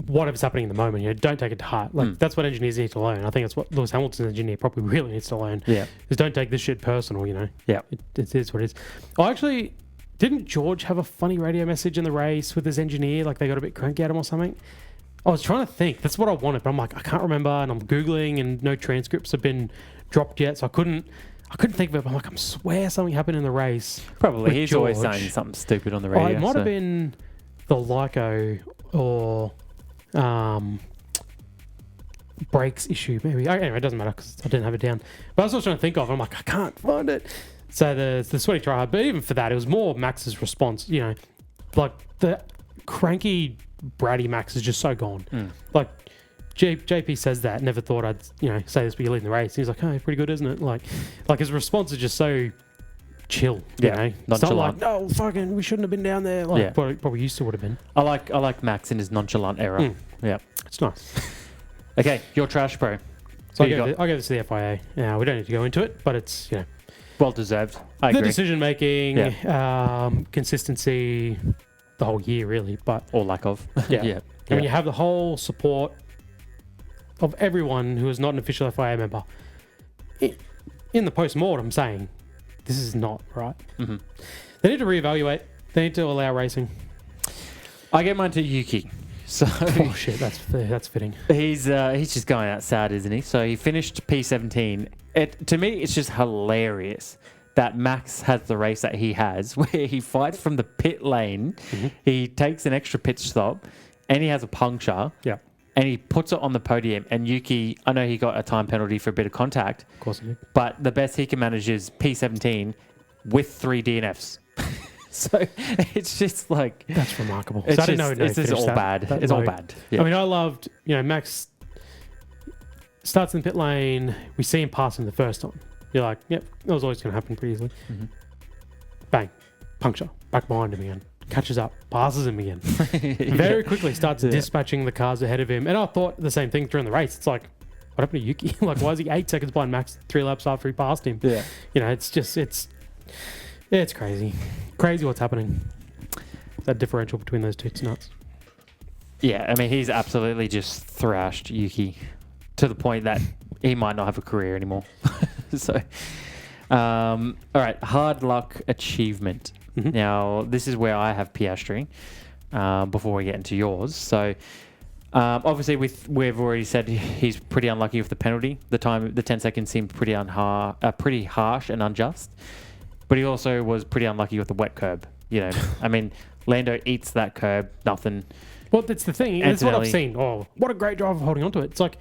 whatever's happening in the moment, you know, don't take it to heart. Like, that's what engineers need to learn. I think that's what Lewis Hamilton's engineer probably really needs to learn. Yeah. Is don't take this shit personal, you know. Yeah. It is what it is. I actually... Didn't George have a funny radio message in the race with his engineer? Like, they got a bit cranky at him or something? I was trying to think. That's what I wanted, but I'm like, I can't remember, and I'm Googling, and no transcripts have been dropped yet, so I couldn't think of it. But I'm like, I swear something happened in the race. Probably. He's George. always saying something stupid on the radio. It might have been the Lyco or brakes issue, maybe. Anyway, it doesn't matter because I didn't have it down. But I was also trying to think of it. I'm like, I can't find it. So the sweaty tryhard, but even for that, it was more Max's response. You know, like the cranky, bratty Max is just so gone. Like JP says that. Never thought I'd say this, but you're leading the race. And he's like, oh, pretty good, isn't it? Like his response is just so chill. You know, it's not like, no, fucking, we shouldn't have been down there. Like probably used to would have been. I like Max in his nonchalant era. Yeah, it's nice. Okay, your trash pro. So I'll go this to the FIA. Yeah, we don't need to go into it, but it's well deserved. I agree. The decision making, consistency, the whole year really, but or lack of. And when you have the whole support of everyone who is not an official FIA member in the post-mortem saying this is not right. They need to reevaluate. They need to allow racing. I get mine to Yuki. So oh shit, that's fitting. He's just going out sad, isn't he? So he finished P17. To me, it's just hilarious that Max has the race that he has, where he fights from the pit lane. He takes an extra pit stop, and he has a puncture. Yeah. And he puts it on the podium. And Yuki, I know he got a time penalty for a bit of contact. Of course he did. But the best he can manage is P17 with 3 DNFs. So it's just like... That's remarkable. It's so I didn't know it's just all bad. It's all bad. Yeah. I mean, I loved, Max starts in the pit lane. We see him pass him the first time. You're like, yep, that was always going to happen pretty easily. Bang, puncture, back behind him again. Catches up, passes him again. Very quickly starts dispatching the cars ahead of him. And I thought the same thing during the race. It's like, what happened to Yuki? Like, why is he 8 seconds behind Max 3 laps after he passed him? Yeah. It's just, it's crazy. Crazy what's happening. That differential between those two, it's nuts. Yeah, I mean, he's absolutely just thrashed Yuki to the point that he might not have a career anymore. So, all right, hard luck achievement. Now, this is where I have Piastri before we get into yours. So, obviously, we've already said he's pretty unlucky with the penalty. The 10 seconds seemed pretty harsh and unjust. But he also was pretty unlucky with the wet curb. I mean, Lando eats that curb, nothing. Well, that's the thing. That's what I've seen. Oh, what a great drive of holding onto it. It's like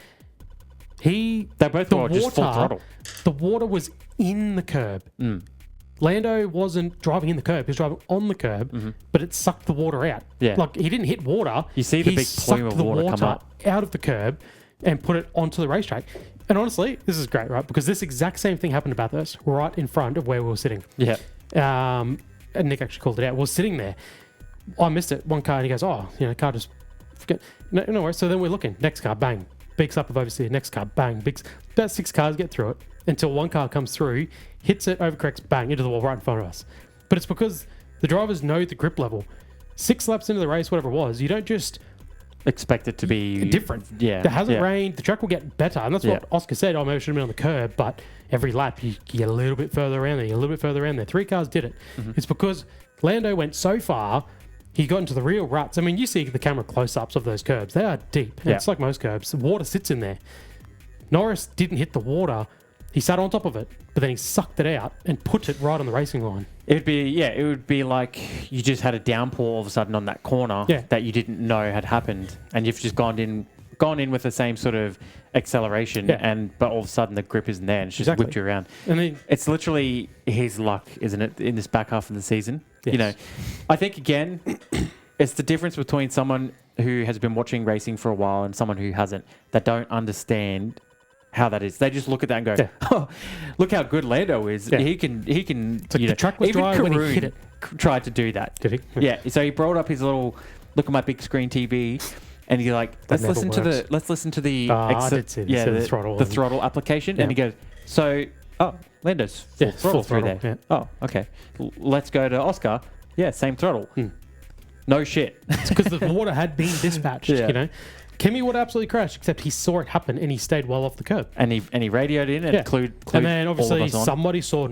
they both were just full throttle. The water was in the curb. Lando wasn't driving in the curb. He was driving on the curb, but it sucked the water out. Yeah. Like, he didn't hit water. You see the big plume of water come up out of the curb and put it onto the racetrack. And honestly, this is great, right? Because this exact same thing happened to Bathurst right in front of where we were sitting. Yeah. and Nick actually called it out, was sitting there. I missed it. One car, and he goes, car just forget. No worries. So then we're looking. Next car, bang. Beaks up of oversteer. Next car, bang. About 6 cars get through it until one car comes through, hits it, overcorrects, bang, into the wall right in front of us. But it's because the drivers know the grip level. 6 laps into the race, whatever it was, you don't just expect it to be different. Yeah. There hasn't rained. The track will get better. And that's what Oscar said. Maybe I should have been on the curb, but every lap you get a little bit further around there, a little bit further around there. 3 cars did it. It's because Lando went so far, he got into the real ruts. I mean, you see the camera close-ups of those curbs. They are deep. And it's like most curbs. The water sits in there. Norris didn't hit the water. He sat on top of it, but then he sucked it out and put it right on the racing line. It would be like you just had a downpour all of a sudden on that corner that you didn't know had happened, and you've just gone in with the same sort of acceleration, but all of a sudden the grip isn't there and it's just whipped you around. And then, it's literally his luck, isn't it, in this back half of the season? Yes. You know, I think again, it's the difference between someone who has been watching racing for a while and someone who hasn't, that don't understand how that is. They just look at that and go, oh, look how good Lando is. He can it's like the track was dry when he hit it. Tried to do that. Did he? Yeah. So he brought up his little, look at my big screen TV, and he's like, let's listen to the throttle application. Yeah. And he goes, so, Lando's full through there. Yeah. Oh, okay. Let's go to Oscar. Yeah, same throttle. No shit. It's because the water had been dispatched, you know. Kimi would absolutely crash, except he saw it happen and he stayed well off the curb. And he radioed in and clued and then obviously somebody saw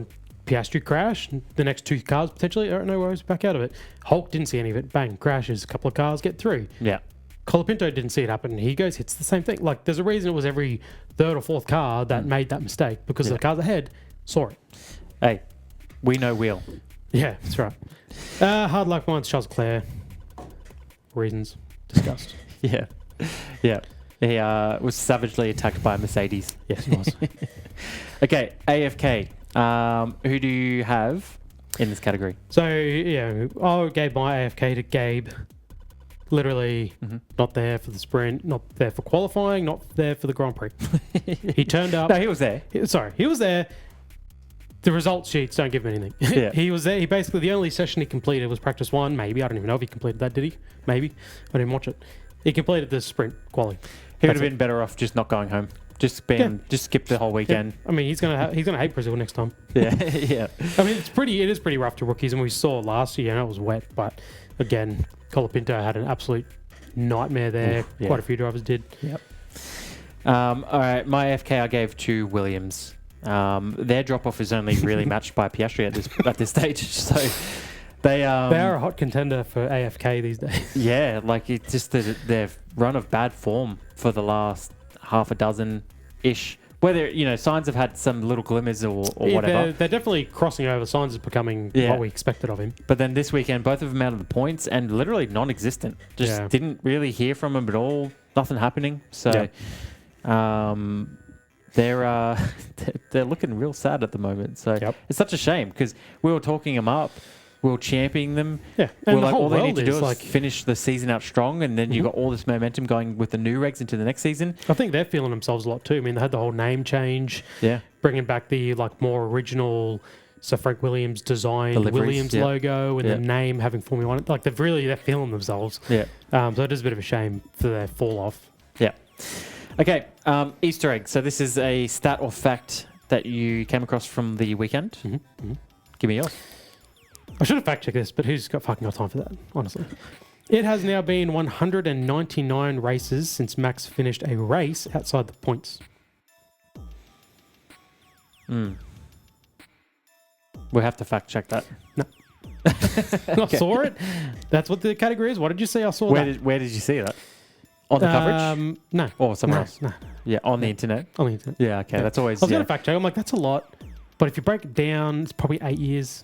Piastri crash. The next 2 cars potentially, no worries, back out of it. Hulk didn't see any of it. Bang, crashes. A couple of cars get through. Yeah. Colapinto didn't see it happen. He goes, hits the same thing. Like, there's a reason it was every 3rd or 4th car that made that mistake, because the cars ahead saw it. Hey, we know wheel. Yeah, that's right. Hard luck mine's Charles Leclerc. Reasons discussed. Yeah. He was savagely attacked by a Mercedes. Yes, he was. Okay, A.F.K. Who do you have in this category? So, I gave my A.F.K. to Gabe. Literally not there for the sprint, not there for qualifying, not there for the Grand Prix. He turned up. No, he was there. He was there. The results sheets don't give him anything. Yeah. He was there. He basically, the only session he completed was practice 1, maybe. I don't even know if he completed that, did he? Maybe. I didn't watch it. He completed the sprint quali. He would have been better off just not going home. Just skip the whole weekend. Yeah. I mean, he's gonna hate Brazil next time. Yeah, yeah. I mean, it is pretty rough to rookies, and we saw last year, and it was wet. But again, Colapinto had an absolute nightmare there. Yeah. Quite a few drivers did. Yep. All right, my AFK I gave to Williams. Their drop off is only really matched by Piastri at this stage. So. They are a hot contender for AFK these days. Yeah, like it's just their run of bad form for the last half a dozen-ish. Whether, Sainz have had some little glimmers or whatever. They're definitely crossing over. Sainz is becoming what we expected of him. But then this weekend, both of them out of the points and literally non-existent. Just didn't really hear from them at all. Nothing happening. So they're looking real sad at the moment. So it's such a shame because we were talking them up. We were championing them. Yeah, and all they need to do is finish the season out strong, and then you got all this momentum going with the new regs into the next season. I think they're feeling themselves a lot too. I mean, they had the whole name change. Yeah, bringing back the more original Sir Frank Williams design Williams logo, and the name having Formula One. Like they're feeling themselves. Yeah. So it is a bit of a shame for their fall off. Yeah. Okay. Easter egg. So this is a stat or fact that you came across from the weekend. Give me yours. I should have fact-checked this, but who's got time for that, honestly? It has now been 199 races since Max finished a race outside the points. We'll have to fact-check that. No. I saw it. That's what the category is. What did you say? I saw that. Where did you see that? On the coverage? No. Or somewhere else? No. Yeah, on the internet? On the internet. Yeah, okay. That's always... I was going to fact-check. I'm like, that's a lot. But if you break it down, it's probably 8 years.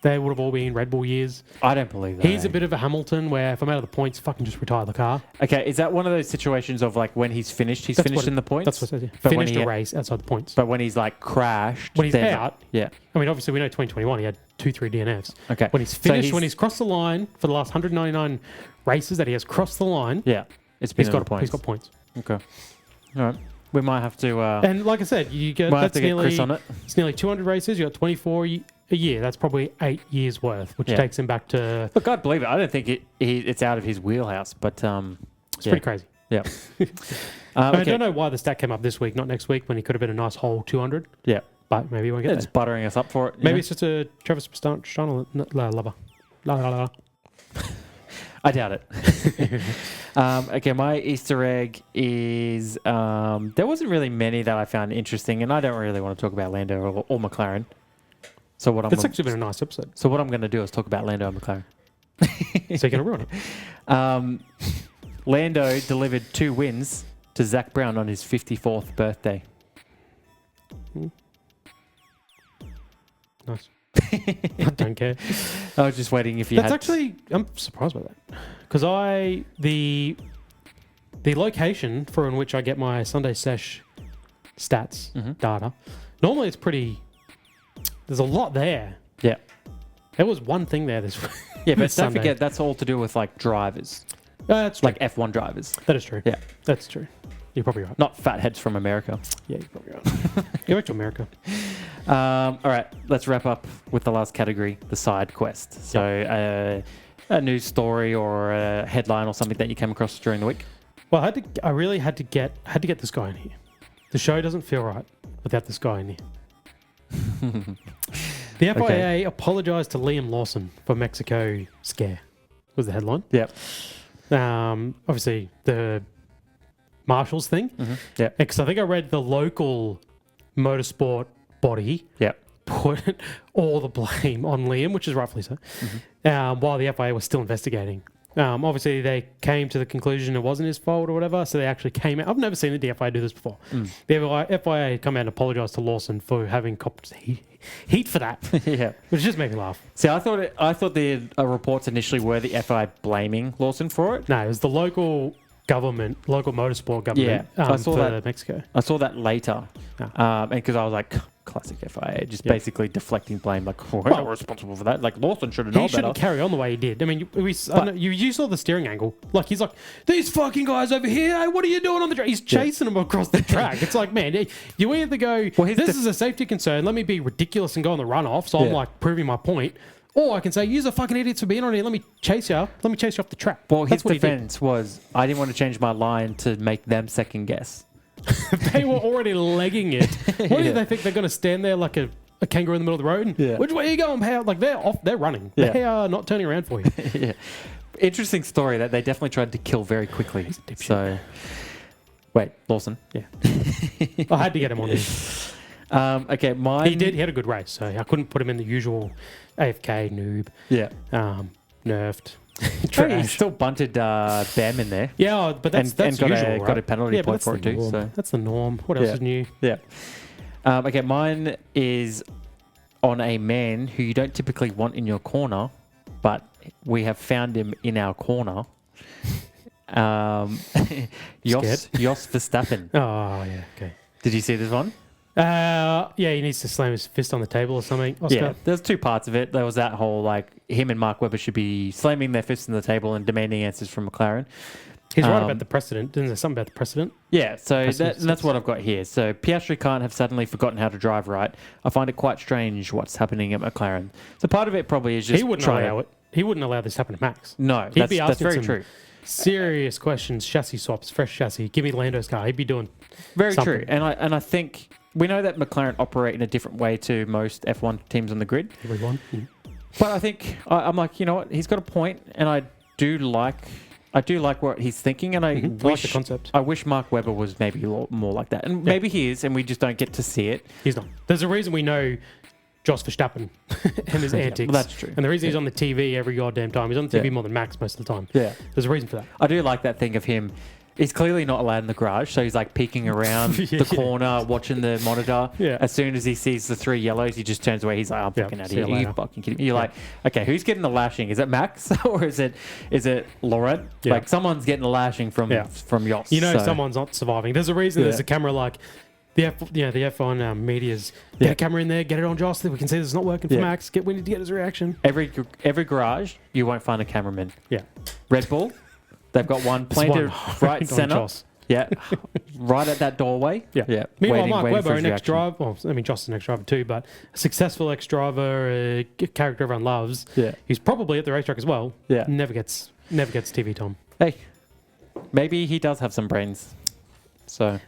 They would have all been Red Bull years. I don't believe that. He's a bit of a Hamilton where if I'm out of the points, fucking just retire the car. Okay, is that one of those situations of like when he's finished, finished in the points? That's what it says. Finished a race outside the points. But when he's like crashed... When he's out... Yeah. I mean, obviously we know 2021 he had 2-3 DNFs. Okay. When he's finished, when he's crossed the line for the last 199 races that he has crossed the line... Yeah. He's got points. Okay. All right. We might have to... and like I said, you get... Might have to get Chris on it. It's nearly 200 races. You got 24 a year. That's probably 8 years worth, which Yeah. takes him back to... Look, I'd believe it. I don't think it's out of his wheelhouse, but It's pretty crazy. Yeah. I don't know why the stat came up this week, not next week, when he could have been a nice whole 200. Yeah. But maybe he won't get It's there. buttering us up for it. Maybe it's just a Travis Pastrana lover. La, la, la. I doubt it. Okay, my Easter egg is there wasn't really many that I found interesting, and I don't really want to talk about Lando or McLaren. So what It's actually been a nice episode. So what I'm going to do is talk about Lando and McLaren. So you're going to ruin it. Lando delivered 2 wins to Zach Brown on his 54th birthday. Nice. I don't care. I was just waiting if you That's had... actually... I'm surprised by that. Because the location for in which I get my Sunday Sesh stats data, normally it's pretty... There's a lot there. Yeah. There was one thing there this week. Yeah, but this don't Sunday. forget, that's all to do with like drivers. That's true. Like F1 drivers. That is true. Yeah. That's true. You're probably right. Not fatheads from America. Yeah, you're probably right. Go back to America. All right, let's wrap up with the last category, the side quest. So a news story or a headline or something that you came across during the week. Well, I really had to get this guy in here. The show doesn't feel right without this guy in here. The FIA apologized to Liam Lawson for Mexico scare, was the headline. Yep. Obviously, the marshals thing. Yeah. Because I think I read the local motorsport body Yep. put all the blame on Liam, which is rightfully so, while the FIA was still investigating. Obviously, they came to the conclusion it wasn't his fault or whatever, so they actually came out. I've never seen the DFIA do this before. The FIA come out and apologise to Lawson for having copped heat for that, Yeah. which just made me laugh. See, I thought the reports initially were the FIA blaming Lawson for it. No, it was the local motorsport government I saw for that. Mexico. I saw that later, Ah. and because I was like, classic FIA, just basically deflecting blame, like, we're not responsible for that. Like, Lawson should have known He shouldn't better. carry on the way he did. I mean, you saw the steering angle. Like, he's like, these fucking guys over here, hey, what are you doing on the track? He's chasing them across the track. It's like, man, you either go, this is a safety concern, let me be ridiculous and go on the runoff, so I'm like proving my point. Or I can say, you're fucking idiots for being on here, let me chase you off the track. Well, his That's what he did. defense was, I didn't want to change my line to make them second guess. They were already legging it. What do they think? They're going to stand there like a kangaroo in the middle of the road? Yeah. Which way are you going, pal? Like, they're running. Yeah. They are not turning around for you. Yeah. Interesting story that they definitely tried to kill very quickly. So, wait, Lawson. Yeah. I had to get him on here. Okay, mine. He did. He had a good race, so I couldn't put him in the usual A.F.K, Noob, Yeah. Nerfed. He Trash. still bunted Bearman there. Yeah, but that's and got usual, a, right? got a penalty Yeah, but point for it that's the too. norm. So That's the norm. What else Yeah. is new? yeah. Okay, mine is on a man who you don't typically want in your corner, but we have found him in our corner. Jos Verstappen. Oh, yeah, okay. Did you see this one? Yeah, he needs to slam his fist on the table or something. Oscar. Yeah, there's 2 parts of it. There was that whole, like, him and Mark Webber should be slamming their fists on the table and demanding answers from McLaren. He's right about the precedent. Isn't there something about the precedent? Yeah, so Precedent that's what I've got here. So Piastri can't have suddenly forgotten how to drive right. I find it quite strange what's happening at McLaren. So part of it probably is just He wouldn't allow it. He wouldn't allow this to happen to Max. No, He'd be that's asking very some true. serious questions, chassis swaps, fresh chassis. Give me Lando's car. He'd be doing Very something. true. And I think we know that McLaren operate in a different way to most F1 teams on the grid. everyone. But I think I'm like, you know what? He's got a point, and I do like what he's thinking, and I I like wish the concept. I wish Mark Webber was maybe more like that, and maybe he is, and we just don't get to see it. He's not. There's a reason we know Jos Verstappen and his antics. well, that's true. And the reason he's on the TV every goddamn time. He's on the TV more than Max most of the time. Yeah. There's a reason for that. I do like that thing of him. He's clearly not allowed in the garage, so he's like peeking around the corner, watching the monitor. Yeah. As soon as he sees the 3 yellows, he just turns away. He's like, I'm fucking out of see you here. You later. fucking kidding me? You're like, okay, who's getting the lashing? Is it Max or is it Laurent? Yeah. Like someone's getting the lashing from Jos. You know so. someone's not surviving. There's a reason there's a camera like the F1 media's get a camera in there, get it on Jos. We can see this is not working for Max. We need to get his reaction. Every garage, you won't find a cameraman. Yeah. Red Bull, they've got one planted one right on center. Jos. Yeah. Right at that doorway. Yeah. Meanwhile, Mark waiting for Webber, his an reaction. ex-driver, well, I mean, Josh's an ex-driver too, but a successful ex-driver, a character everyone loves. Yeah. He's probably at the racetrack as well. Yeah. Never gets TV time. Hey, maybe he does have some brains. So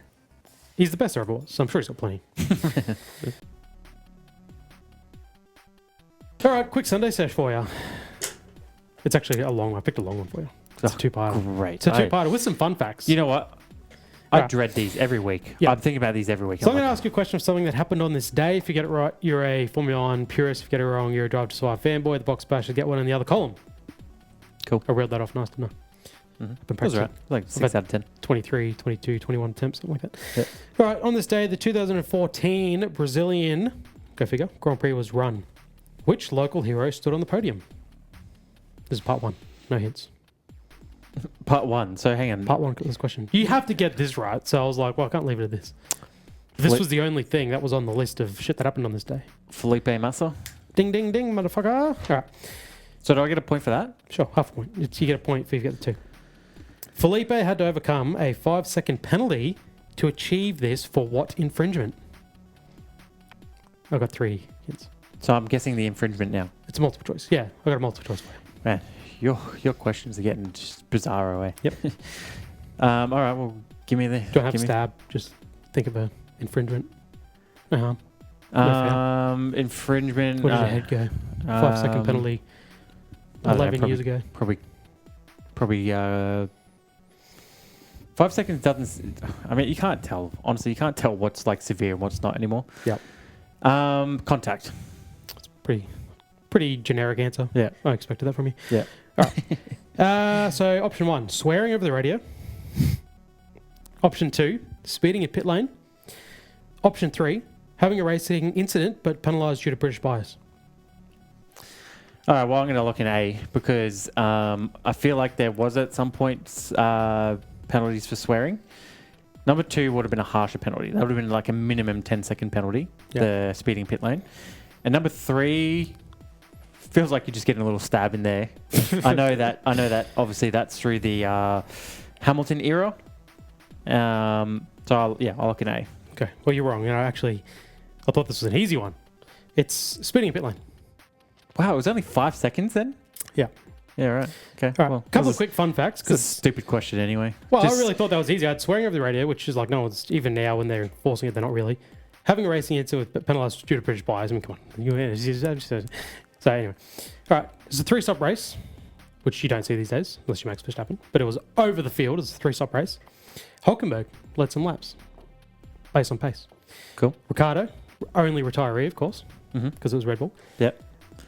He's the best there ever was, so I'm sure he's got plenty. All right, quick Sunday sesh for you. It's actually I picked a long one for you. It's a two-parter. great. It's a two-parter with some fun facts. You know what? I Right. dread these every week. Yeah. I'm thinking about these every week. So I'm going to ask you a question of something that happened on this day. If you get it right, you're a Formula 1 purist. If you get it wrong, you're a Drive to Survive fanboy. The box bash should get one in the other column. Cool. I reeled that off nice, didn't I? Mm-hmm. I've been That was practicing. right. Like 6 out of 10. 23, 22, 21 attempts, something like that. Yep. All right, on this day, the 2014 Brazilian, go figure, Grand Prix was run. Which local hero stood on the podium? This is part one. No hints. Part 1. So hang on. Part one of this question. You have to get this right. So I was like, well, I can't leave it at this. This Flip. was the only thing that was on the list of shit that happened on this day. Felipe Massa. Ding, ding, ding, motherfucker. All right. So do I get a point for that? Sure, half a point. You get a point if you get the two. Felipe had to overcome a 5-second penalty to achieve this for what infringement? I've got 3 hints. So I'm guessing the infringement now. It's a multiple choice. Yeah, I got a multiple choice for you. Man, your questions are getting just bizarre away. Yep. All right, well, give me the... Don't have to stab. Just think of a infringement. No harm. Infringement... Where did your head go? 5-second penalty. I don't know, 11 years ago. Probably 5 seconds doesn't... I mean, you can't tell. Honestly, you can't tell what's like severe and what's not anymore. Yep. Contact. Pretty generic answer. Yeah. I expected that from you. Yeah. All right. So option 1, swearing over the radio. Option 2, speeding in pit lane. Option 3, having a racing incident but penalised due to British bias. All right, well, I'm going to look in A because I feel like there was at some point penalties for swearing. Number 2 would have been a harsher penalty. That would have been like a minimum 10-second penalty, the speeding pit lane. And number 3 feels like you're just getting a little stab in there. I know that obviously that's through the Hamilton era. So I'll look in A. Okay. Well, you're wrong. I thought this was an easy one. It's speeding in pit lane. Wow, it was only 5 seconds then? Yeah. Yeah, right. Okay. All right. Well, Couple of quick fun facts. It's a stupid question anyway. Well, I really thought that was easy. I had swearing over the radio, which is like, no one's even now when they're enforcing it, they're not really. Having a racing incident with penalised due to British bias. I mean, come on. So anyway. All right. It's a 3-stop race, which you don't see these days, unless you Max Verstappen. But it was over the field. It's a 3-stop race. Hulkenberg led some laps based on pace. Cool. Ricciardo, only retiree, of course, because it was Red Bull. Yep.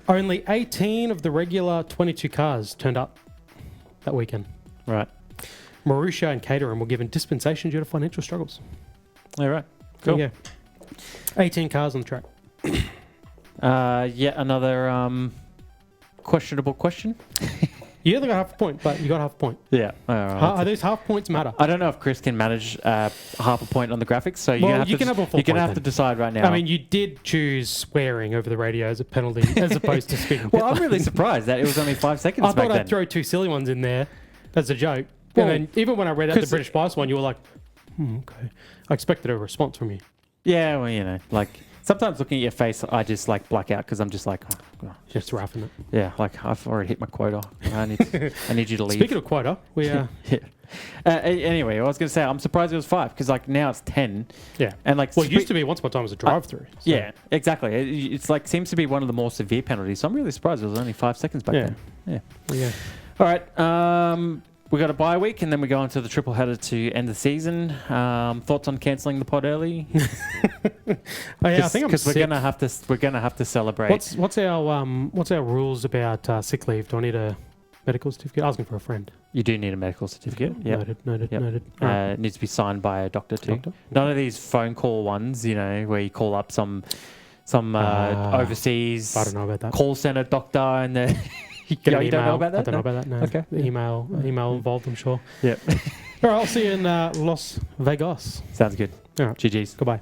Only 18 of the regular 22 cars turned up that weekend. Right. Marussia and Caterham were given dispensation due to financial struggles. All right. Cool. There you go. 18 cars on the track. Yet another questionable question. You only got half a point, but you got half a point. Yeah. All right. Those half points matter. I don't know if Chris can manage half a point on the graphics, so You can have a full you're point gonna have then. to decide right now. I mean, you did choose swearing over the radio as a penalty, as opposed to speaking. well, I'm really surprised that it was only 5 seconds I back thought then. I'd throw 2 silly ones in there as a joke. Well, and then even when I read out the British bias one, you were like, okay. I expected a response from you. Yeah, well, you know, like sometimes looking at your face, I just like black out because I'm just like, oh, God. Just roughing it. Yeah, like I've already hit my quota. I need you to leave. Speaking of quota, we yeah. Anyway, I was going to say I'm surprised it was 5 because like now it's 10. Yeah. And like it used to be once upon a time as a drive-through. So. Yeah, exactly. It's like seems to be one of the more severe penalties. So I'm really surprised it was only 5 seconds back then. Yeah. Yeah. All right. We got a bye week, and then we go into the triple header to end the season. Thoughts on cancelling the pod early? I think because we're gonna have to celebrate. What's our rules about sick leave? Do I need a medical certificate? Asking for a friend. You do need a medical certificate. Yeah, Noted. It needs to be signed by a doctor too. None of these phone call ones, you know, where you call up some overseas I don't know about that. call center doctor and the. You don't know about that? I don't know about that, no. Okay. Email involved, I'm sure. Yep. All right, I'll see you in Las Vegas. Sounds good. All right. GG's. Goodbye.